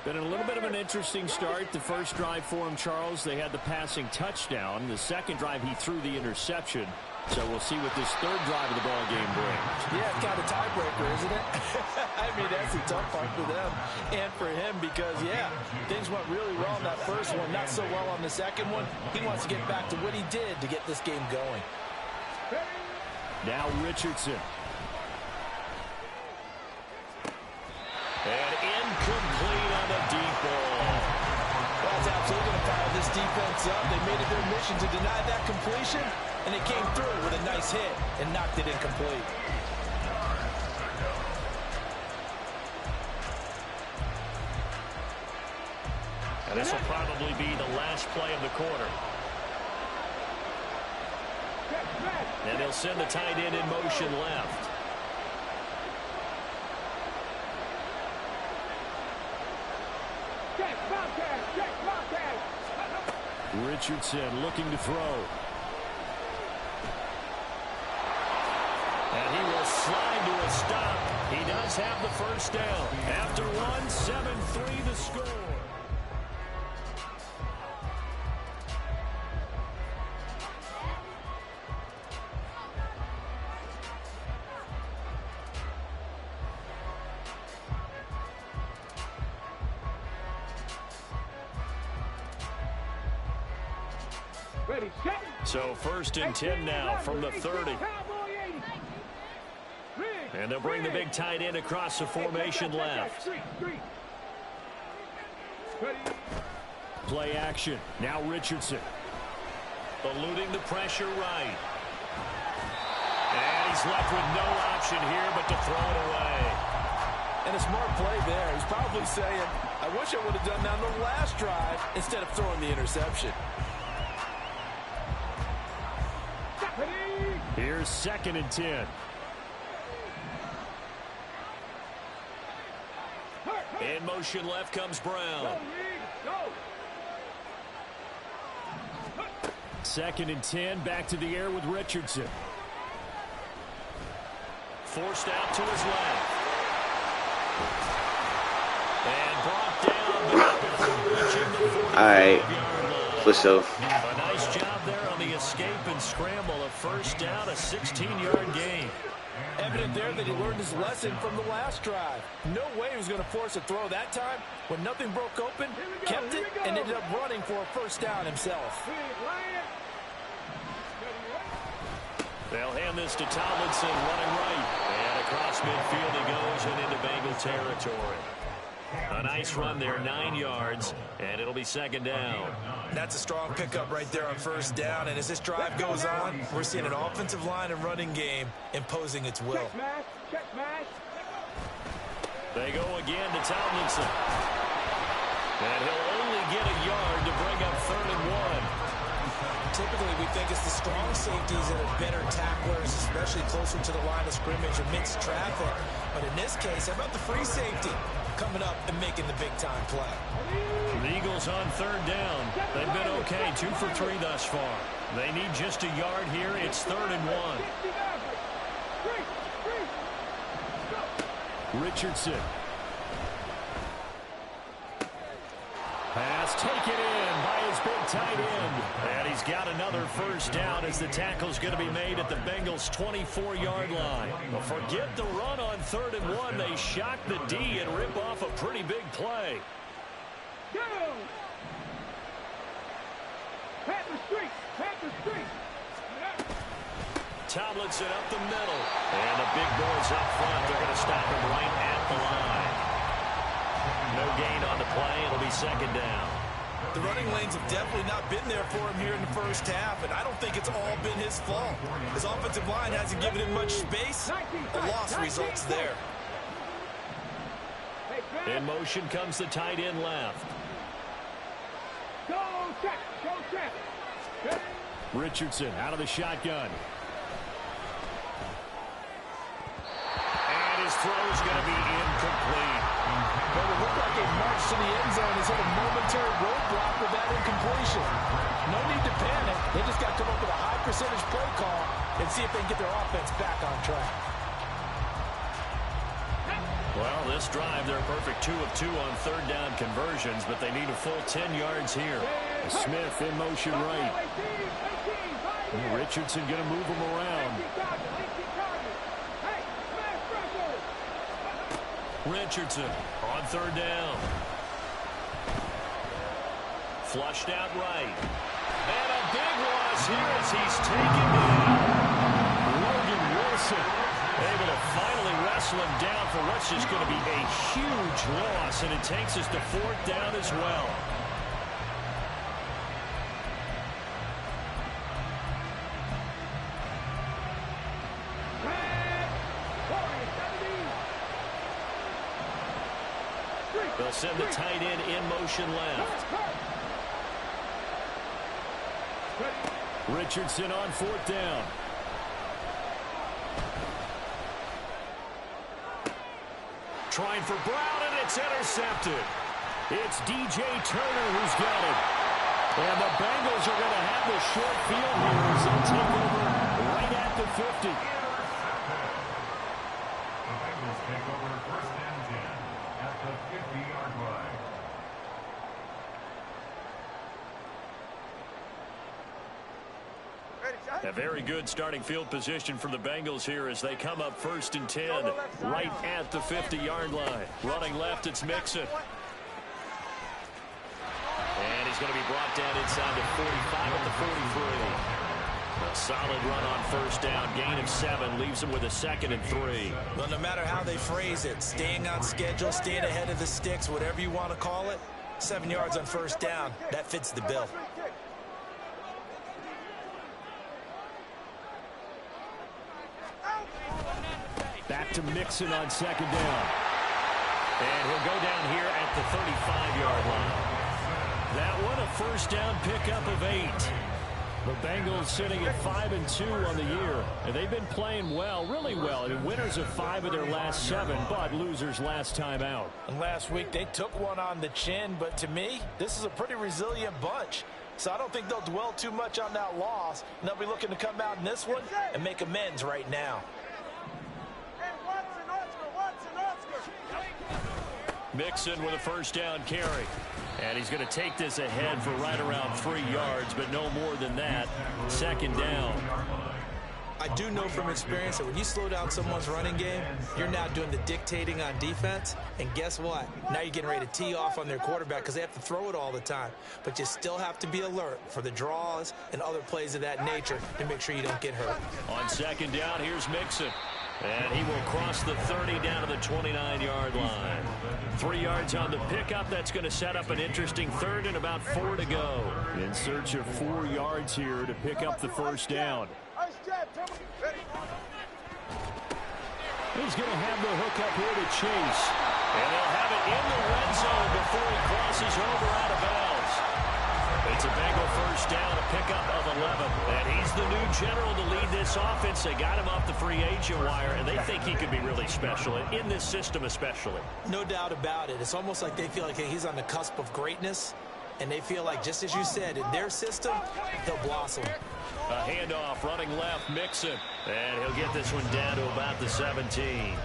Been a little bit of an interesting start. The first drive for him, Charles, they had the passing touchdown. The second drive, he threw the interception. So we'll see what this third drive of the ball game brings. Yeah, it's kind of a tiebreaker, isn't it? I mean, that's a tough part for them and for him because, yeah, things went really well in that first one, not so well on the second one. He wants to get back to what he did to get this game going. Now Richardson. And incomplete on the deep ball. Well, it's absolutely going to fire this defense up. They made it their mission to deny that completion, and it came through with a nice hit and knocked it incomplete. And this will probably be the last play of the quarter. And they'll send the tight end in motion left. Richardson looking to throw. And he will slide to a stop. He does have the first down. After one, 7-3 the score. So 1st and 10 now from the 30. And they'll bring the big tight end across the formation left. Play action. Now Richardson. Eluding the pressure right. And he's left with no option here but to throw it away. And a smart play there. He's probably saying, I wish I would have done that on the last drive instead of throwing the interception. Here's 2nd and 10. In motion left comes Brown. 2nd and 10, back to the air with Richardson. Forced out to his left. And brought down before reaching the 45-yard line. For sure. A nice job there on the escape and scramble. A first down, a 16-yard gain. Evident there that he learned his lesson from the last drive. No way he was going to force a throw that time. When nothing broke open, kept it, and ended up running for a first down himself. They'll hand this to Tomlinson, running right. And across midfield he goes and into Bengal territory. A nice run there, 9 yards, and it'll be 2nd down. That's a strong pickup right there on 1st down, and as this drive goes on, we're seeing an offensive line and running game imposing its will. They go again to Tomlinson. And he'll only get a yard to bring up 3rd and 1. Typically, we think it's the strong safeties that are better tacklers, especially closer to the line of scrimmage amidst traffic. But in this case, how about the free safety coming up and making the big-time play? The Eagles on 3rd down. They've been okay, 2 for 3 thus far. They need just a yard here. It's 3rd and 1. Richardson. Pass taken in by his big tight end. And he's got another first down as the tackle's going to be made at the Bengals' 24-yard line. But forget the run on 3rd and 1. They shock the D and rip off a pretty big play. Tomlinson up the middle. And the big boys up front. They're going to stop him right at the line. No gain on the play. It'll be 2nd down. The running lanes have definitely not been there for him here in the first half, and I don't think it's all been his fault. His offensive line hasn't given him much space. The loss results there. In motion comes the tight end left. Richardson out of the shotgun. his throw's going to be incomplete. But it looked like a march to the end zone. He's hit a momentary roadblock with that incompletion. No need to panic. They just got to come up with a high percentage play call and see if they can get their offense back on track. Well, this drive, they're a perfect 2 of 2 on third down conversions, but they need a full 10 yards here. Smith in motion right. Richardson going to move him around. Richardson on third down. Flushed out right. And a big loss here as he's taken down. Logan Wilson able to finally wrestle him down for what's just going to be a huge loss, and it takes us to fourth down as well. They'll send the tight end in motion left. Richardson on fourth down. Trying for Brown, and it's intercepted. It's DJ Turner who's got it. And the Bengals are going to have the short field here as they'll take over right at the 50. The Bengals take over first and 10 at the 50-yard line. A very good starting field position for the Bengals here as they come up first and 10 right at the 50-yard line. Running left, it's Mixon. And he's going to be brought down inside the 45 at the 43. A solid run on first down. Gain of 7 leaves him with a 2nd and 3. Well, no matter how they phrase it, staying on schedule, staying ahead of the sticks, whatever you want to call it, 7 yards on first down, that fits the bill. Back to Mixon on second down. And he'll go down here at the 35-yard line. That one a first down pickup of 8. The Bengals sitting at 5-2 on the year. And they've been playing well, really well. I mean, winners of 5 of their last 7, but losers last time out. And last week they took one on the chin, but to me, this is a pretty resilient bunch. So I don't think they'll dwell too much on that loss. And they'll be looking to come out in this one and make amends right now. Mixon with a first down carry. And he's going to take this ahead for right around 3 yards, but no more than that. Second down. I do know from experience that when you slow down someone's running game, you're now doing the dictating on defense. And guess what? Now you're getting ready to tee off on their quarterback because they have to throw it all the time. But you still have to be alert for the draws and other plays of that nature to make sure you don't get hurt. On second down, here's Mixon. And he will cross the 30 down to the 29-yard line. 3 yards on the pickup. That's going to set up an interesting third and about 4 to go. In search of 4 yards here to pick up the first down. He's going to have the hook up here to Chase. And he'll have it in the red zone before he crosses over out of bounds. It's a Bengal first down, a pickup of 11. And he's the new general to lead this offense. They got him off the free agent wire, and they think he could be really special, in this system especially. No doubt about it. It's almost like they feel like he's on the cusp of greatness, and they feel like, just as you said, in their system, he'll blossom. A handoff running left, Mixon. And he'll get this one down to about the 17.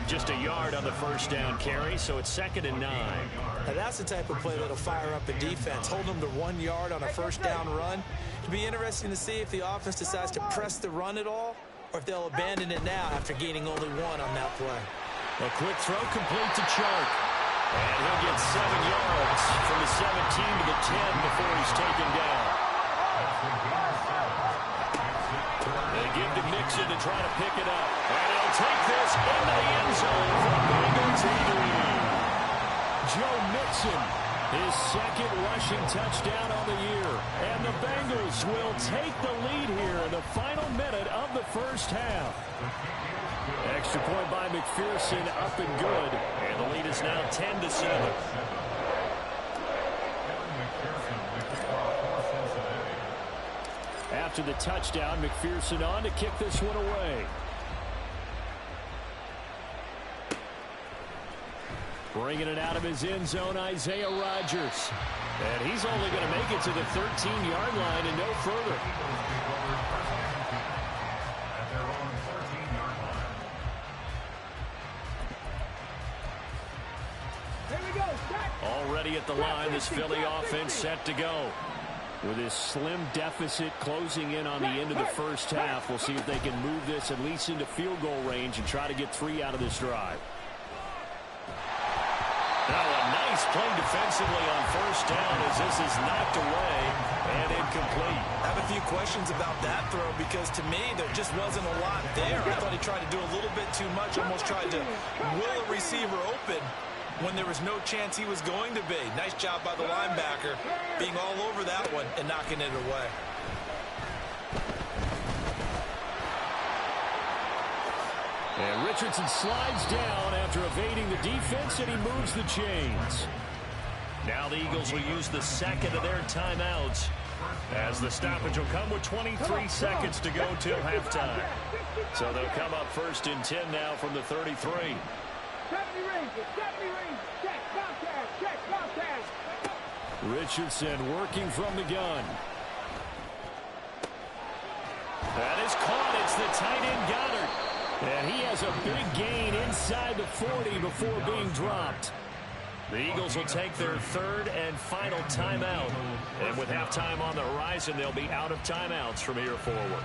Just a yard on the first down carry, so it's 2nd and 9. Now that's the type of play that'll fire up a defense. Hold them to 1 yard on a first down run. It'll be interesting to see if the offense decides to press the run at all, or if they'll abandon it now after gaining only 1 on that play. A quick throw complete to Chark. And he'll get 7 yards from the 17 to the 10 before he's taken down. They give to Mixon to try to pick it up. And he'll take this into the end zone for Bengals lead. Joe Mixon, his 2nd rushing touchdown on the year. And the Bengals will take the lead here in the final minute of the first half. Extra point by McPherson, up and good. And the lead is now 10-7. After the touchdown, McPherson on to kick this one away. Bringing it out of his end zone, Isaiah Rodgers. And he's only going to make it to the 13-yard line and no further. Already at the line, this Philly offense set to go. With his slim deficit closing in on the end of the first half, we'll see if they can move this at least into field goal range and try to get 3 out of this drive. Now a nice play defensively on first down as this is knocked away and incomplete. I have a few questions about that throw because to me there just wasn't a lot there. I thought he tried to do a little bit too much, almost tried to will a receiver open when there was no chance he was going to be. Nice job by the linebacker being all over that one and knocking it away. And Richardson slides down after evading the defense, and he moves the chains. Now the Eagles will use the second of their timeouts as the stoppage will come with 23 seconds to go till halftime. So they'll come up 1st and 10 now from the 33. 70 range, check, contact. Richardson working from the gun. That is caught. It's the tight end Goddard. And he has a big gain inside the 40 before being dropped. The Eagles will take their 3rd and final timeout. And with halftime on the horizon, they'll be out of timeouts from here forward.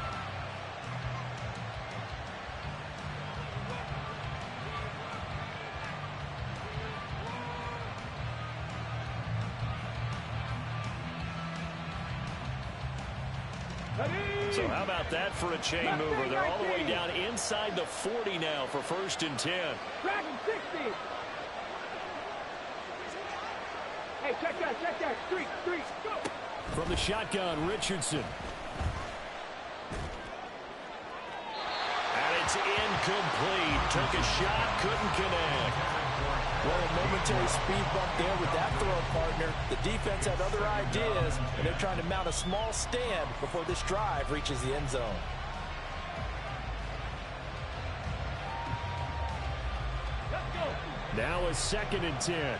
So how about that for a chain mover? They're all the way down inside the 40 now for 1st and 10. Dragon 60. Hey, check that. Street, go. From the shotgun, Richardson. And it's incomplete. Took a shot, couldn't connect. Well, a momentary speed bump there with that throw, partner. The defense had other ideas, and they're trying to mount a small stand before this drive reaches the end zone. Let's go. Now a 2nd and 10.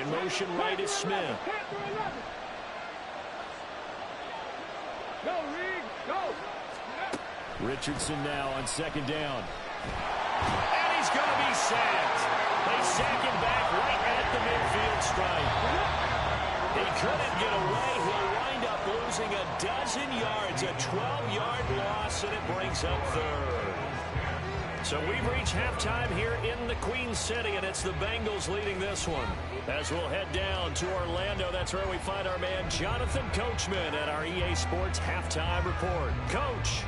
In motion right is Smith. Go, Reed, go. Richardson now on 2nd down. And he's going to be sacked. They sack him back right at the midfield stripe. He couldn't get away. He'll wind up losing a dozen yards, a 12-yard loss, and it brings up 3rd. So we've reached halftime here in the Queen City, and it's the Bengals leading this one. As we'll head down to Orlando, that's where we find our man Jonathan Coachman at our EA Sports Halftime Report. Coach.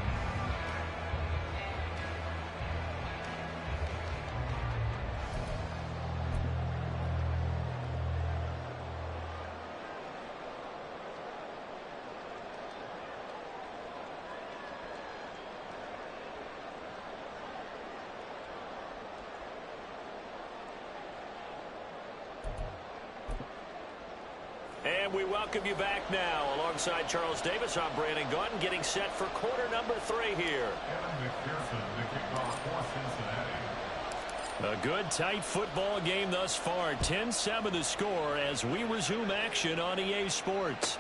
And we welcome you back now. Alongside Charles Davis, I'm Brandon Gautin, getting set for quarter number 3 here. A good, tight football game thus far. 10-7 the score as we resume action on EA Sports.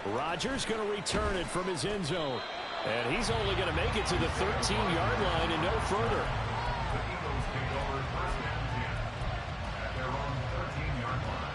Rodgers going to return it from his end zone. And he's only going to make it to the 13-yard line and no further. The Eagles take over 1st and 10 at their own 13-yard line.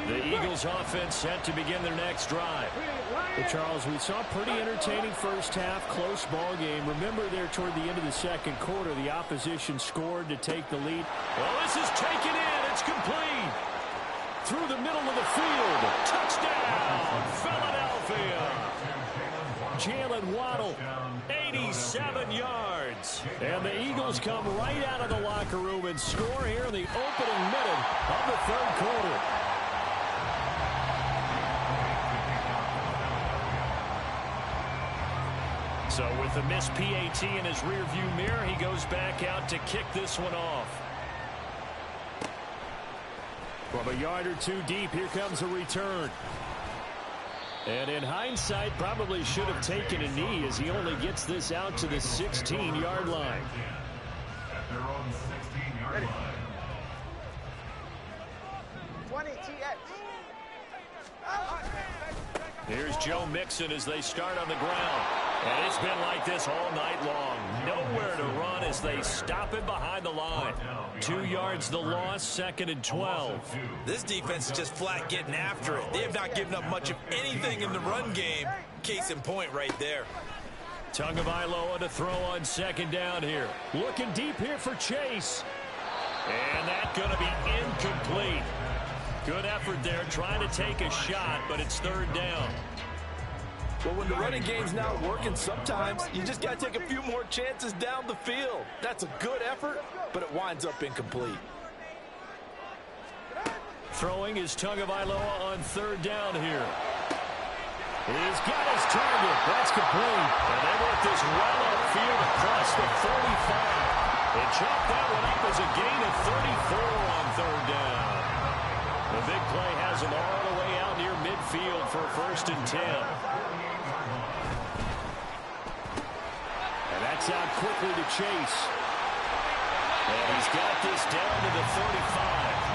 The Eagles offense set to begin their next drive. Well, Charles, we saw a pretty entertaining first half, close ball game. Remember there toward the end of the second quarter, the opposition scored to take the lead. Well, this is taken in. It's complete. Through the middle of the field. Touchdown, Philadelphia. Jalen Waddle, 87 yards. And the Eagles come right out of the locker room and score here in the opening minute of the 3rd quarter. So with the missed PAT in his rearview mirror, he goes back out to kick this one off. From a yard or two deep, here comes a return. And in hindsight, probably should have taken a knee as he only gets this out to the 16-yard line. At their own 16-yard line. 20 TX. Here's Joe Mixon as they start on the ground. And it's been like this all night long. Nowhere to run as they stop him behind the line. 2 yards the loss, 2nd and 12. This defense is just flat getting after it. They have not given up much of anything in the run game. Case in point right there. Tagovailoa to throw on 2nd down here. Looking deep here for Chase. And that's going to be incomplete. Good effort there, trying to take a shot, but it's 3rd down. Well, when the running game's not working, sometimes you just got to take a few more chances down the field. That's a good effort, but it winds up incomplete. Throwing is Tagovailoa on 3rd down here. He's got his target. That's complete. And they work this well upfield across the 45. And chop that one up as a gain of 34 on 3rd down. The big play has him all the way out near midfield for 1st and 10. And that's out quickly to Chase. And he's got this down to the 35.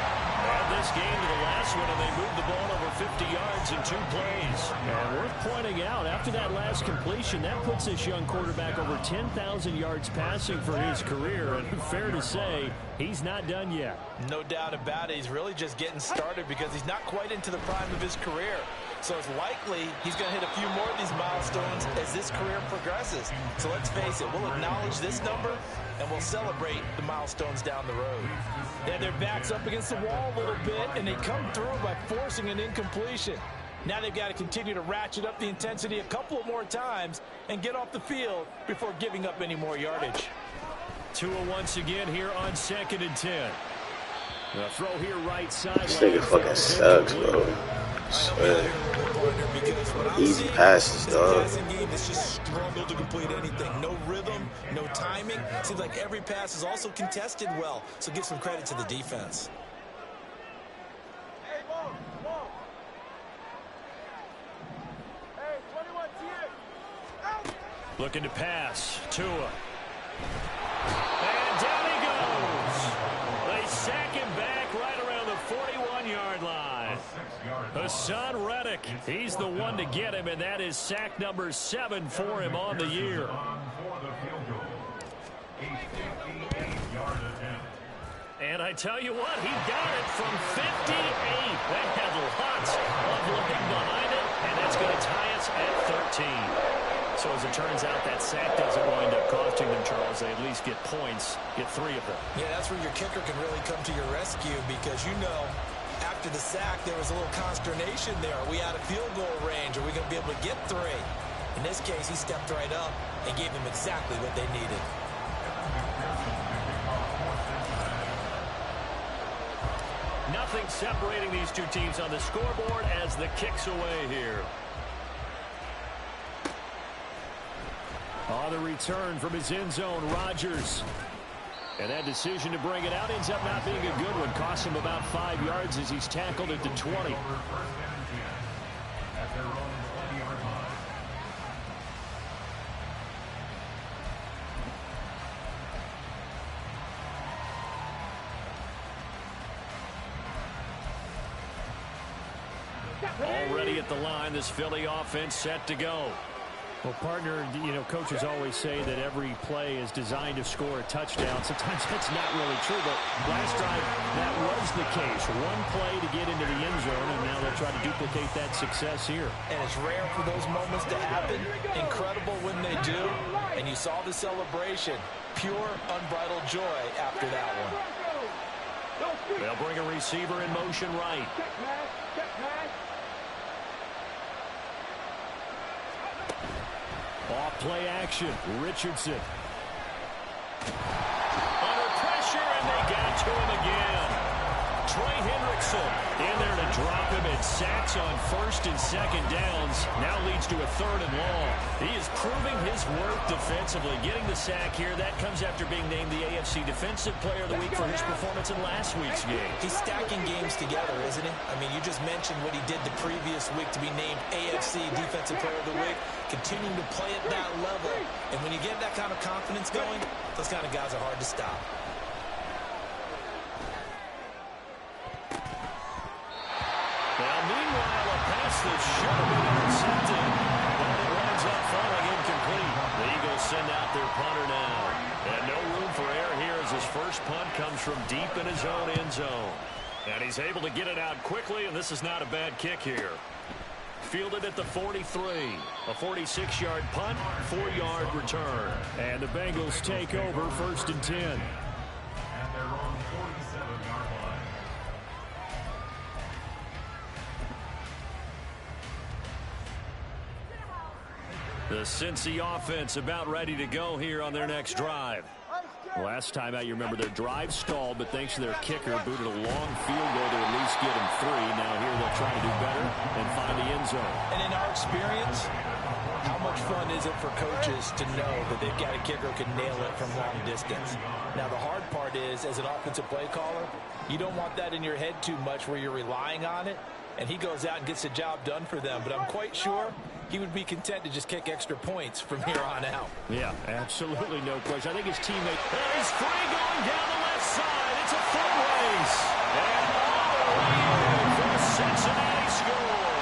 And this game to the last one, and they moved the ball over 50 yards in 2 plays. And worth pointing out, after that last completion, that puts this young quarterback over 10,000 yards passing for his career. And fair to say, he's not done yet. No doubt about it. He's really just getting started because he's not quite into the prime of his career. So it's likely he's going to hit a few more of these milestones as this career progresses. So let's face it, we'll acknowledge this number and we'll celebrate the milestones down the road. They have their backs up against the wall a little bit, and they come through by forcing an incompletion. Now they've got to continue to ratchet up the intensity a couple of more times and get off the field before giving up any more yardage. Tua once again here on 2nd and 10. The throw here right side. This nigga fucking sucks, bro. Easy passes, dog. It's just struggle to complete anything. No rhythm, no timing. Seems like every pass is also contested well. So give some credit to the defense. Hey, ball. Hey, 21 TX. Out. Looking to pass. Tua. And down he goes. They sack him back right around the 41-yard line. Hassan Reddick, he's the one to get him, and that is sack number 7 for him on the year. And I tell you what, he got it from 58. They had lots of looking behind it, and that's going to tie us at 13. So as it turns out, that sack doesn't wind up costing them, Charles. They at least get points, get 3 of them. Yeah, that's where your kicker can really come to your rescue because, you know, after the sack, there was a little consternation there. Are we out of field goal range? Are we going to be able to get 3? In this case, he stepped right up and gave them exactly what they needed. Nothing separating these two teams on the scoreboard as the kick's away here. On the return from his end zone, Rodgers. And that decision to bring it out ends up not being a good one. Costs him about 5 yards as he's tackled at the 20. Already at the line, this Philly offense set to go. Well, partner, you know, coaches always say that every play is designed to score a touchdown. Sometimes that's not really true, but last drive, that was the case. One play to get into the end zone, and now they'll try to duplicate that success here. And it's rare for those moments to happen. Incredible when they do. And you saw the celebration. Pure, unbridled joy after that one. They'll bring a receiver in motion right. Off play action. Richardson. Under pressure, and they got to him again. Trey Hendrickson in there to drop him, and sacks on first and second downs. Now leads to a 3rd and long. He is proving his worth defensively. Getting the sack here, that comes after being named the AFC Defensive Player of the Week for his performance in last week's game. He's stacking games together, isn't he? I mean, you just mentioned what he did the previous week to be named AFC Defensive Player of the Week, continuing to play at that level. And when you get that kind of confidence going, those kind of guys are hard to stop. Now, meanwhile, a pass that should have been intercepted, but it winds up falling incomplete. The Eagles send out their punter now. And no room for error here as his first punt comes from deep in his own end zone. And he's able to get it out quickly, and this is not a bad kick here. Fielded at the 43. A 46-yard punt, 4-yard return. And the Bengals take over 1st and 10. At their own 47-yard line. The Cincy offense about ready to go here on their next drive. Last time out, you remember their drive stalled, but thanks to their kicker, booted a long field goal to at least get them 3. Now here they'll try to do better and find the end zone. And in our experience, how much fun is it for coaches to know that they've got a kicker who can nail it from long distance? Now, the hard part is, as an offensive play caller, you don't want that in your head too much where you're relying on it, and he goes out and gets the job done for them. But I'm quite sure he would be content to just kick extra points from here on out. Yeah, absolutely no question. I think his teammate is free going down the left side. It's a foot race. And all the way in for the Cincinnati score.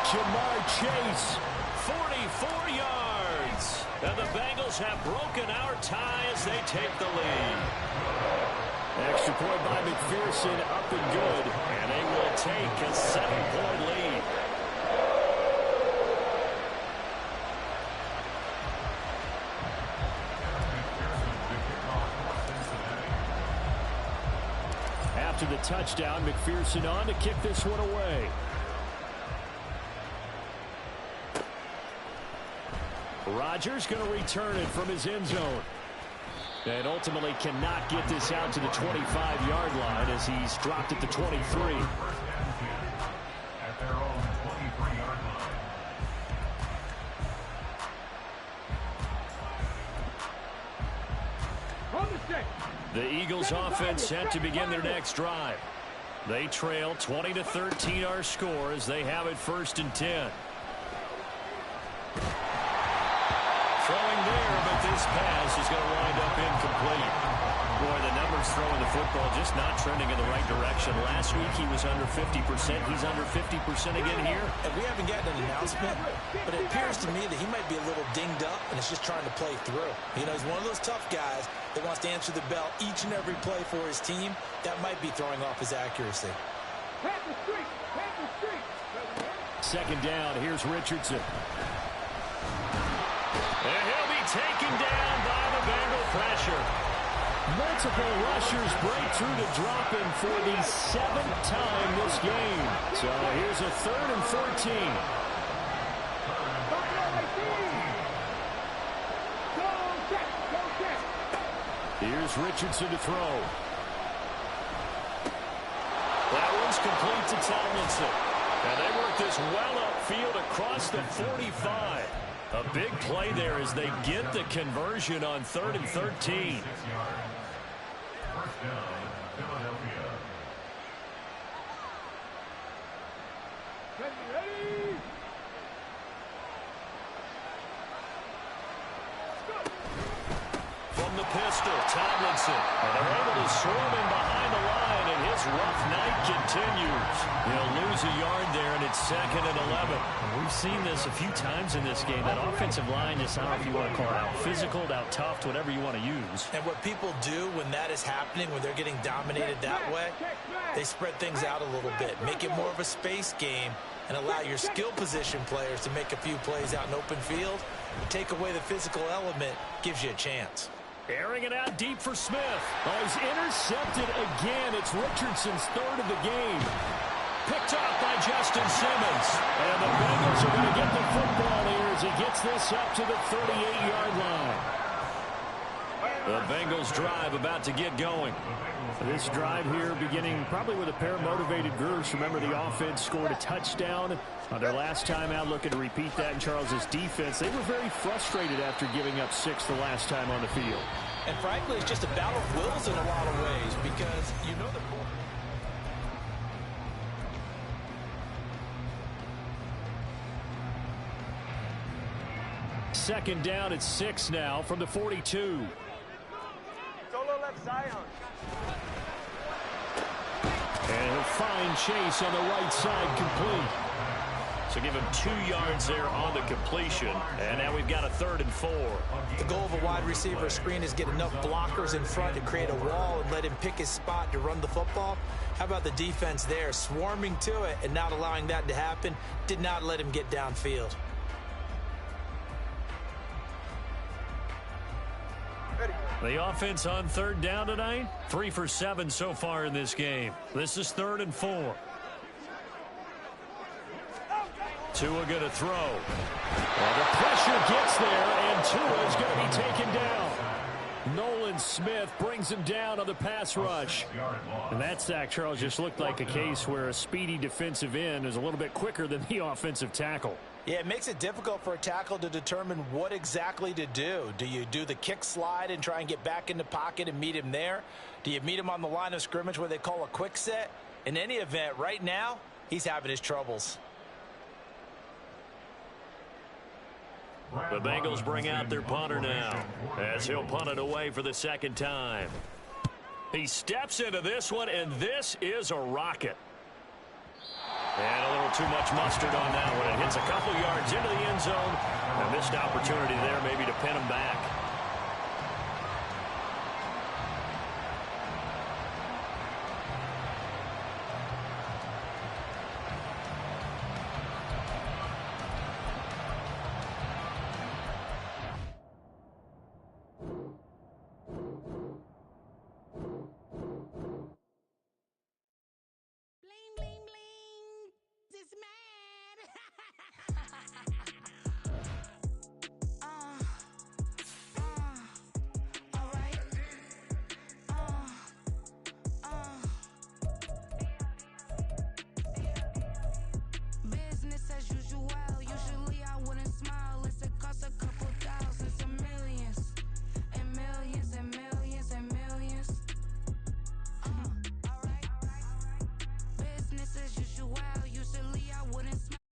Jamar Chase, 44 yards. And the Bengals have broken our tie as they take the lead. Extra point by McPherson, up and good. And they will take a 7-point lead. After the touchdown, McPherson on to kick this one away. Rodgers going to return it from his end zone. And ultimately cannot get this out to the 25-yard line as he's dropped at the 23. At their own 23-yard line. The Eagles offense set to begin their next drive. They trail 20-13 our score as they have it 1st and 10. Throwing there, but this pass is going to wind up incomplete. Boy, the numbers throwing the football just not trending in the right direction. Last week he was under 50%. He's under 50% again here. And we haven't gotten an announcement, but it appears to me that he might be a little dinged up and is just trying to play through. You know, he's one of those tough guys that wants to answer the bell each and every play for his team. That might be throwing off his accuracy. Second down, here's Richardson. And he'll be taken down by the Bengal pressure. Multiple rushers break through to drop him for the 7th time this game. So here's a 3rd and 14. Here's Richardson to throw. That one's complete to Tomlinson. And they work this well upfield across the 45. A big play there as they get the conversion on 3rd and 13. First down, Philadelphia. From the pistol, Tomlinson. And they're able to swarm him behind the line, and his rough night continues. He'll lose a yard there, and it's 2nd and 11. We've seen this a few times in this game. That offensive line, just I don't know if you want to call it out physical, out tough, whatever you want to use. And what people do when that is happening, when they're getting dominated that way, they spread things out a little bit, make it more of a space game, and allow your skill position players to make a few plays out in open field. Take away the physical element, gives you a chance. Airing it out deep for Smith. Oh, he's intercepted again. It's Richardson's 3rd of the game. Picked off by Justin Simmons. And the Bengals are going to get the football here as he gets this up to the 38-yard line. The Bengals drive about to get going. This drive here beginning probably with a pair of motivated groups. Remember, the offense scored a touchdown on their last time out. Looking to repeat that in Charles's defense. They were very frustrated after giving up 6 the last time on the field. And frankly, it's just a battle of wills in a lot of ways because you know the second down at 6 now from the 42. Solo left Zion. And he'll find Chase on the right side, complete. So give him 2 yards there on the completion. And now we've got a 3rd and 4. The goal of a wide receiver screen is get enough blockers in front to create a wall and let him pick his spot to run the football. How about the defense there, swarming to it and not allowing that to happen? Did not let him get downfield. The offense on 3rd down tonight, 3 for 7 so far in this game. This is 3rd and 4. Tua going to throw. Well, the pressure gets there, and Tua is going to be taken down. Nolan Smith brings him down on the pass rush. And that sack, Charles, just looked like a case where a speedy defensive end is a little bit quicker than the offensive tackle. Yeah, it makes it difficult for a tackle to determine what exactly to do. Do you do the kick slide and try and get back in the pocket and meet him there? Do you meet him on the line of scrimmage where they call a quick set? In any event, right now, he's having his troubles. The Bengals bring out their punter now as he'll punt it away for the 2nd time. He steps into this one, and this is a rocket. And a little too much mustard on that one. It hits a couple yards into the end zone. A missed opportunity there maybe to pin him back.